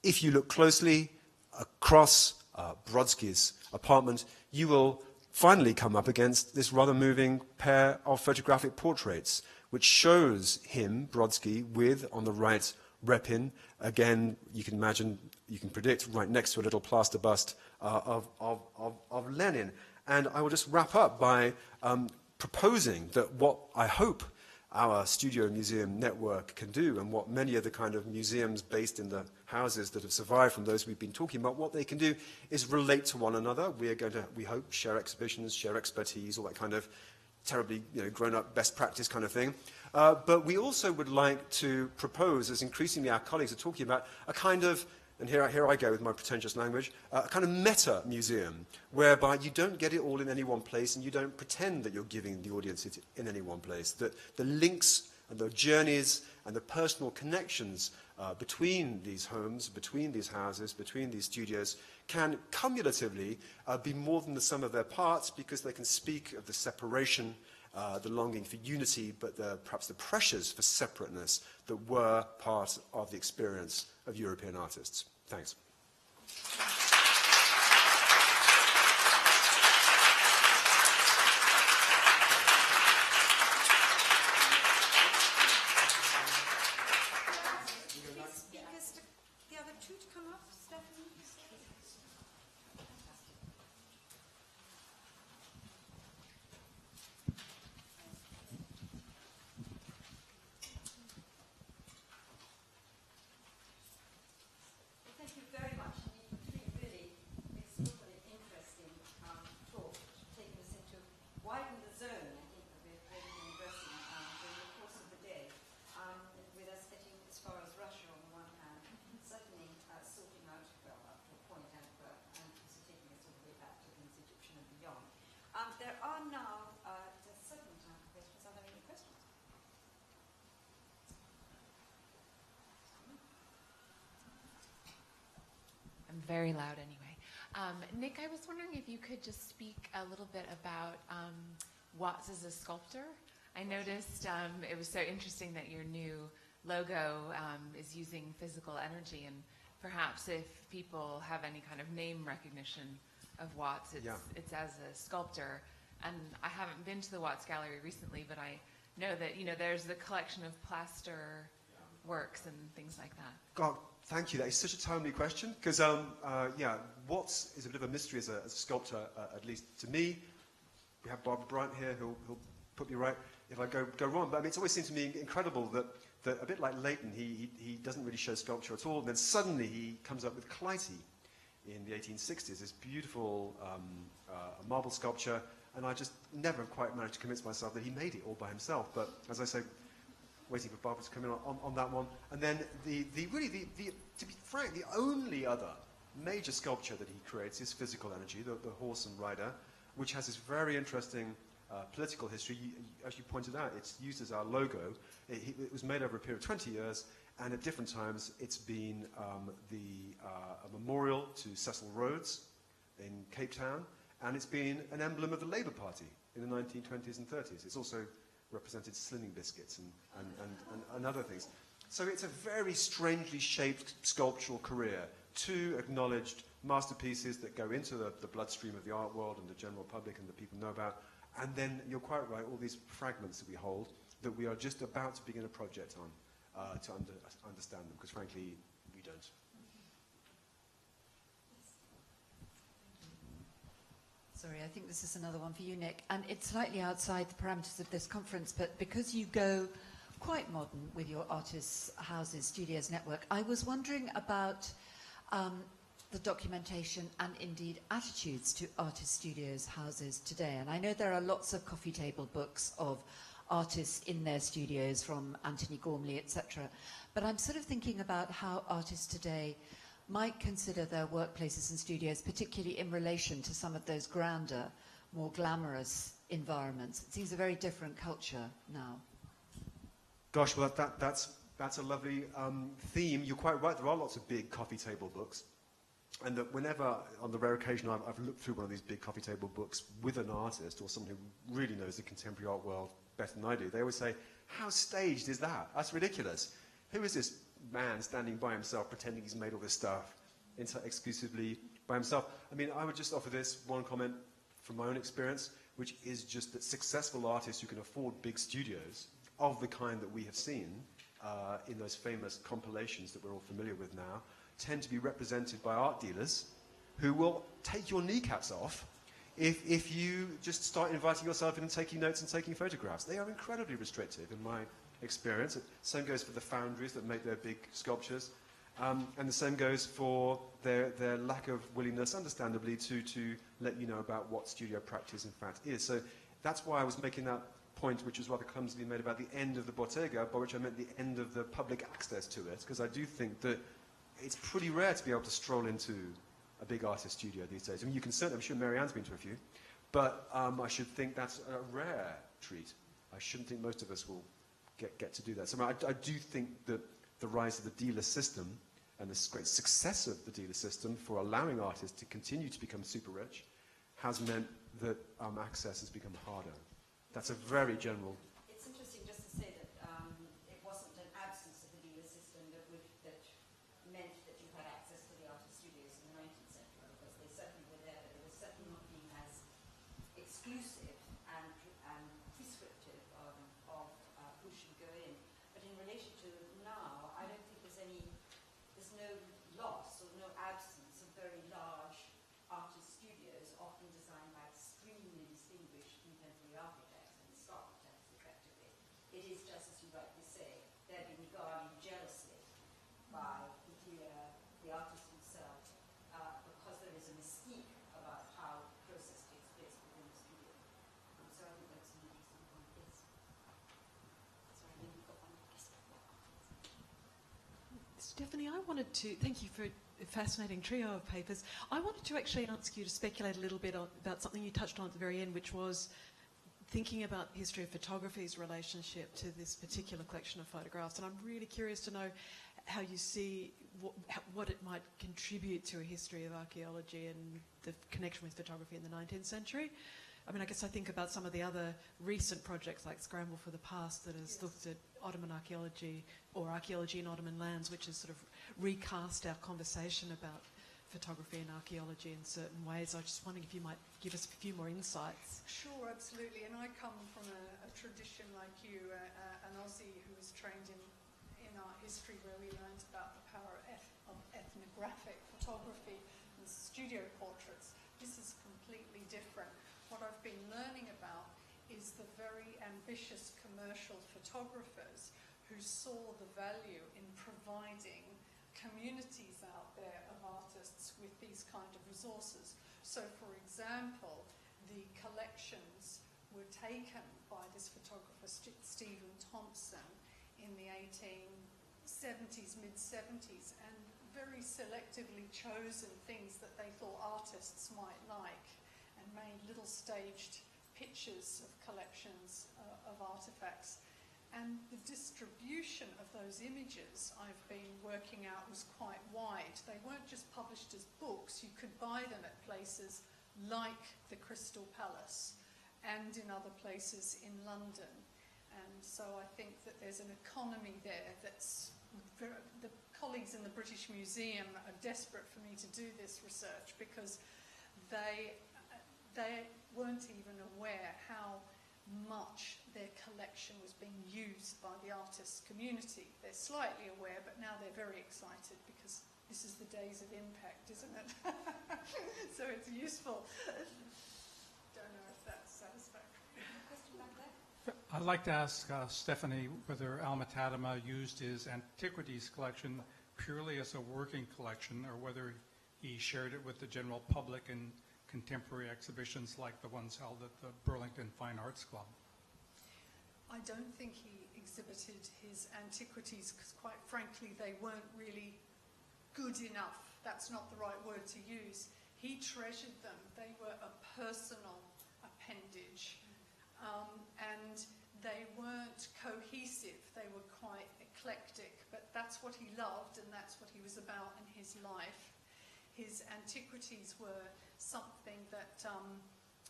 If you look closely across Brodsky's apartment, you will finally come up against this rather moving pair of photographic portraits, which shows him, Brodsky, with, on the right, Repin. Again, you can imagine, you can predict, right next to a little plaster bust of Lenin. And I will just wrap up by proposing that what I hope our studio museum network can do, and what many of the kind of museums based in the houses that have survived from those we've been talking about, what they can do is relate to one another. We are going to, we hope, share exhibitions, share expertise, all that kind of terribly grown-up best practice kind of thing. But we also would like to propose, as increasingly our colleagues are talking about, a kind of, and here I go with my pretentious language, a kind of meta-museum, whereby you don't get it all in any one place and you don't pretend that you're giving the audience it in any one place, that the links and the journeys and the personal connections between these homes, between these houses, between these studios, can cumulatively be more than the sum of their parts, because they can speak of the separation, the longing for unity, but perhaps the pressures for separateness that were part of the experience of European artists. Thanks. The other two to come up, Stephanie. Thank you very much. Three really extraordinarily interesting talk, taking us into widen the zone, I think, that we've really been addressing during the course of the day, with us getting as far as Russia on the one hand, certainly sorting out, well, up to a point, and also taking us all the way back to things Egyptian and beyond. There are now a certain time for questions. Are there any questions? I'm very loud anyway. Nick, I was wondering if you could just speak a little bit about Watts as a sculptor. I noticed it was so interesting that your new logo is using physical energy, and perhaps if people have any kind of name recognition of Watts, it's as a sculptor. And I haven't been to the Watts Gallery recently, but I know that there's the collection of plaster works and things like that. God, thank you. That is such a timely question, because Watts is a bit of a mystery as a sculptor, at least to me. We have Barbara Bryant here, who'll put me right if I go wrong. But it's always seemed to me incredible that a bit like Leighton, he doesn't really show sculpture at all. And then suddenly he comes up with Clytie in the 1860s, this beautiful marble sculpture. And I just never quite managed to convince myself that he made it all by himself. But as I say, waiting for Barbara to come in on that one. And then to be frank, the only other major sculpture that he creates is Physical Energy, the horse and rider, which has this very interesting political history. As you pointed out, it's used as our logo. It was made over a period of 20 years, and at different times it's been a memorial to Cecil Rhodes in Cape Town. And it's been an emblem of the Labour Party in the 1920s and 30s. It's also represented slimming biscuits and other things. So it's a very strangely shaped sculptural career. 2 acknowledged masterpieces that go into the bloodstream of the art world and the general public and that people know about. And then, you're quite right, all these fragments that we hold that we are just about to begin a project on to understand them, because frankly, we don't. Sorry, I think this is another one for you, Nick. And it's slightly outside the parameters of this conference, but because you go quite modern with your artists' houses, studios network, I was wondering about the documentation and indeed attitudes to artist studios houses today. And I know there are lots of coffee table books of artists in their studios from Anthony Gormley, etc. But I'm sort of thinking about how artists today might consider their workplaces and studios, particularly in relation to some of those grander, more glamorous environments. It seems a very different culture now. Gosh, well, that's a lovely theme. You're quite right. There are lots of big coffee table books. And that whenever, on the rare occasion, I've looked through one of these big coffee table books with an artist or someone who really knows the contemporary art world better than I do, they always say, how staged is that? That's ridiculous. Who is this man standing by himself pretending he's made all this stuff exclusively by himself? I mean, I would just offer this one comment from my own experience, which is just that successful artists who can afford big studios of the kind that we have seen in those famous compilations that we're all familiar with now, tend to be represented by art dealers who will take your kneecaps off if you just start inviting yourself in and taking notes and taking photographs. They are incredibly restrictive in my experience. Same goes for the foundries that make their big sculptures. And the same goes for their lack of willingness, understandably, to let you know about what studio practice in fact is. So that's why I was making that point, which was rather clumsily made about the end of the bottega, by which I meant the end of the public access to it, because I do think that it's pretty rare to be able to stroll into a big artist studio these days. I mean, you can certainly, I'm sure MaryAnne's been to a few, but I should think that's a rare treat. I shouldn't think most of us will get to do that. So I do think that the rise of the dealer system and the great success of the dealer system for allowing artists to continue to become super rich has meant that access has become harder. That's a very general. It's interesting just to say that it wasn't an absence of the dealer system that meant that you had access to the artist studios in the 19th century, because they certainly were there, but it was certainly not being as exclusive and prescriptive of who should go in. But in relation to now, I don't think there's no loss or no absence of very large artist studios, often designed by extremely distinguished contemporary architects and architects, effectively. It is just as you rightly say, they're being guarded jealously by the artist himself, because there is a mystique about how the process takes place within the studio. So I think that's an interesting point. Yes. Sorry, maybe you've got one. Yes. Stephanie, I wanted to thank you for a fascinating trio of papers. I wanted to actually ask you to speculate a little bit about something you touched on at the very end, which was thinking about the history of photography's relationship to this particular collection of photographs. And I'm really curious to know how you see what it might contribute to a history of archaeology and the connection with photography in the 19th century. I mean, I guess I think about some of the other recent projects like Scramble for the Past that has looked at Ottoman archaeology or archaeology in Ottoman lands, which has sort of recast our conversation about photography and archaeology in certain ways. I was just wondering if you might give us a few more insights. Sure, absolutely. And I come from a tradition like you, an Aussie who was trained in art history, where we learned about the power of ethnographic photography and studio portraits. This is completely different. What I've been learning about is the very ambitious commercial photographers who saw the value in providing communities out there of artists with these kind of resources. So, for example, the collections were taken by this photographer, Stephen Thompson, in the 1870s, mid-70s, and very selectively chosen things that they thought artists might like, and made little staged pictures of collections of artifacts. And the distribution of those images I've been working out was quite wide. They weren't just published as books. You could buy them at places like the Crystal Palace and in other places in London. And so I think that there's an economy there that's... The colleagues in the British Museum are desperate for me to do this research because they weren't even aware how much their collection was being used by the artist community. They're slightly aware, but now they're very excited because this is the days of impact, isn't it? So it's useful. Don't know if that's satisfactory. Question back there? I'd like to ask Stephanie whether Alma-Tadema used his Antiquities collection purely as a working collection or whether he shared it with the general public in contemporary exhibitions like the ones held at the Burlington Fine Arts Club. I don't think he exhibited his antiquities because, quite frankly, they weren't really good enough. That's not the right word to use. He treasured them. They were a personal appendage. And they weren't cohesive. They were quite eclectic. But that's what he loved and that's what he was about in his life. His antiquities were something that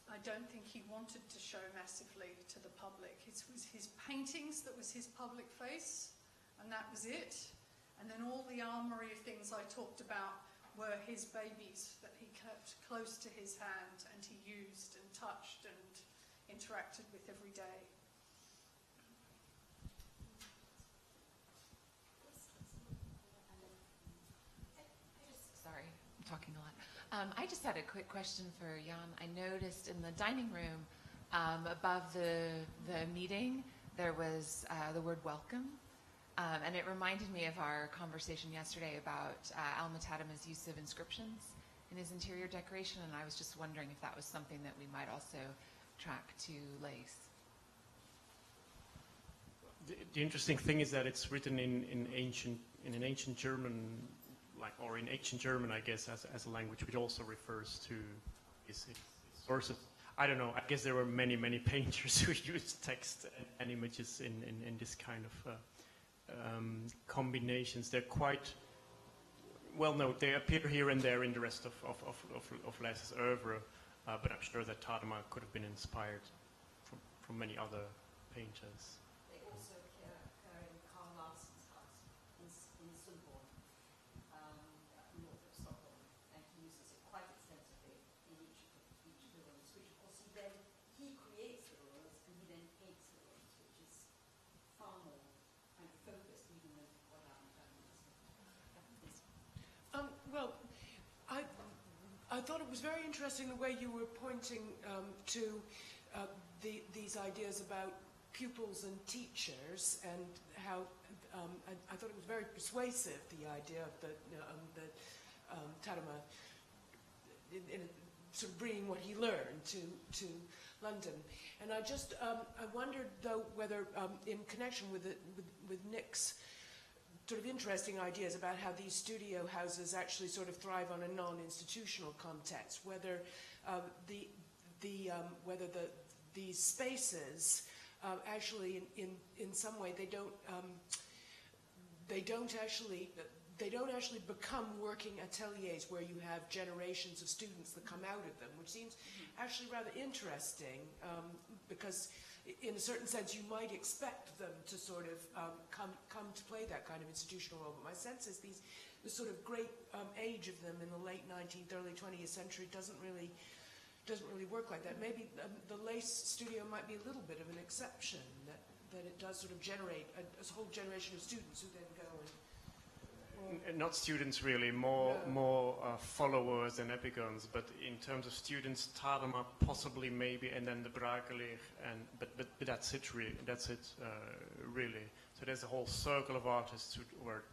I don't think he wanted to show massively to the public. It was his paintings that was his public face, and that was it. And then all the armoury of things I talked about were his babies that he kept close to his hand and he used and touched and interacted with every day. Sorry, I'm talking a lot. I just had a quick question for Jan. I noticed in the dining room above the meeting there was the word welcome, and it reminded me of our conversation yesterday about Alma-Tadema's use of inscriptions in his interior decoration, and I was just wondering if that was something that we might also track to Leys. The interesting thing is that it's written in an ancient German, or in ancient German, I guess, as a language, which also refers to its sources. I don't know. I guess there were many painters who used text and images in this kind of combinations. They're quite well known. They appear here and there in the rest of Leys' oeuvre, but I'm sure that Tadema could have been inspired from many other painters. They also occur in Carl Larsen's house in Sundborn, north of Stockholm, and he uses it quite extensively in each of the rooms, which of course he creates the rooms and he then paints the rooms, which is far more kind of focused even than what Alma-Tadema is. Well, I thought it was very interesting the way you were pointing to these ideas about pupils and teachers, and how I thought it was very persuasive, the idea of the Tadema in sort of bringing what he learned to London. And I just I wondered though whether in connection with Nick's sort of interesting ideas about how these studio houses actually sort of thrive on a non-institutional context, whether these spaces actually in some way they don't actually become working ateliers where you have generations of students that come out of them, which seems actually rather interesting, because in a certain sense you might expect them to sort of come to play that kind of institutional role. But my sense is the sort of great age of them in the late 19th, early 20th century doesn't really work like that. Maybe the Leys studio might be a little bit of an exception, that it does sort of generate a whole generation of students who then go and... Not students really, more followers than epigons, but in terms of students, Tadema possibly, maybe, and then the Brakeler, but that's it really. So there's a whole circle of artists who are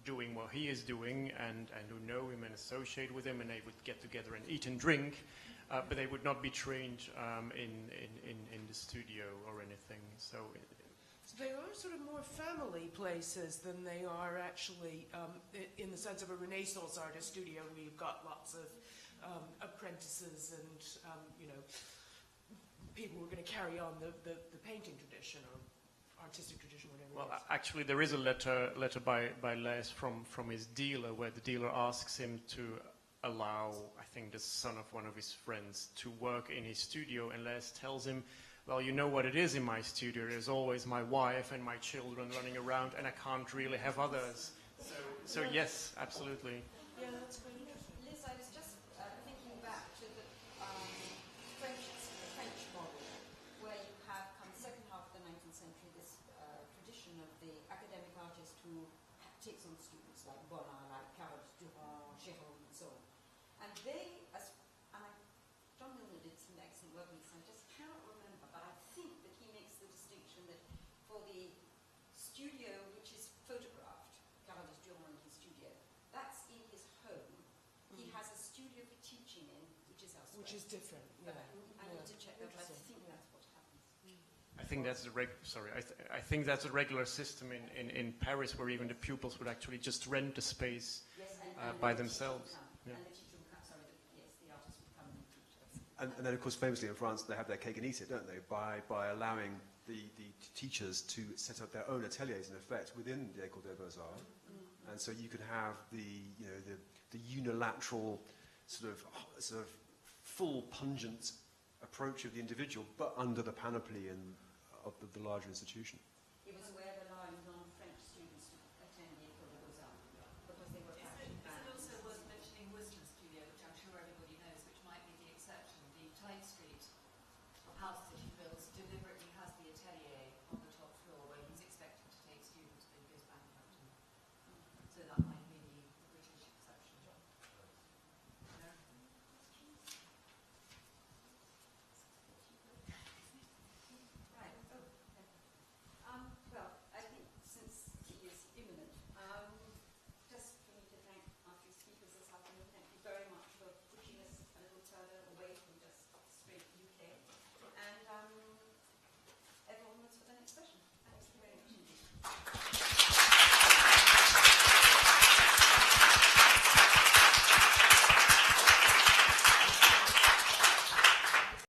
doing what he is doing and who know him and associate with him, and they would get together and eat and drink, but they would not be trained in the studio or anything. So they are sort of more family places than they are actually in the sense of a Renaissance artist studio where you've got lots of apprentices and people who are going to carry on the painting tradition or artistic tradition, whatever. Well, actually, there is a letter by Leys from his dealer, where the dealer asks him to allow, I think, the son of one of his friends to work in his studio, and Leys tells him, well, you know what it is in my studio. There's always my wife and my children running around, and I can't really have others. So yes, absolutely. Yeah, that's very interesting. Liz, I was just thinking back to the French model, where you have, come second half of the 19th century, this tradition of the academic artist who takes on students like Bonnat, like Carlos Durand, Gérôme, and so on. And they, John Milner did some excellent work on this, I just cannot remember, but I think that he makes the distinction that for the studio which is photographed, Carlos Durand in his studio, that's in his home. He has a studio for teaching in, which is elsewhere. Which is different, yeah. I need to check that, but I think that's what happens. I think that's I think that's a regular system in Paris, where even the pupils would actually just rent the space by themselves. Yeah. And the teacher would come, the artist would come and teach us. And then, of course, famously in France, they have their cake and eat it, don't they? By allowing the teachers to set up their own ateliers, in effect, within the École des Beaux-Arts. And so you could have the unilateral sort of full pungent approach of the individual, but under the panoply of the larger institution.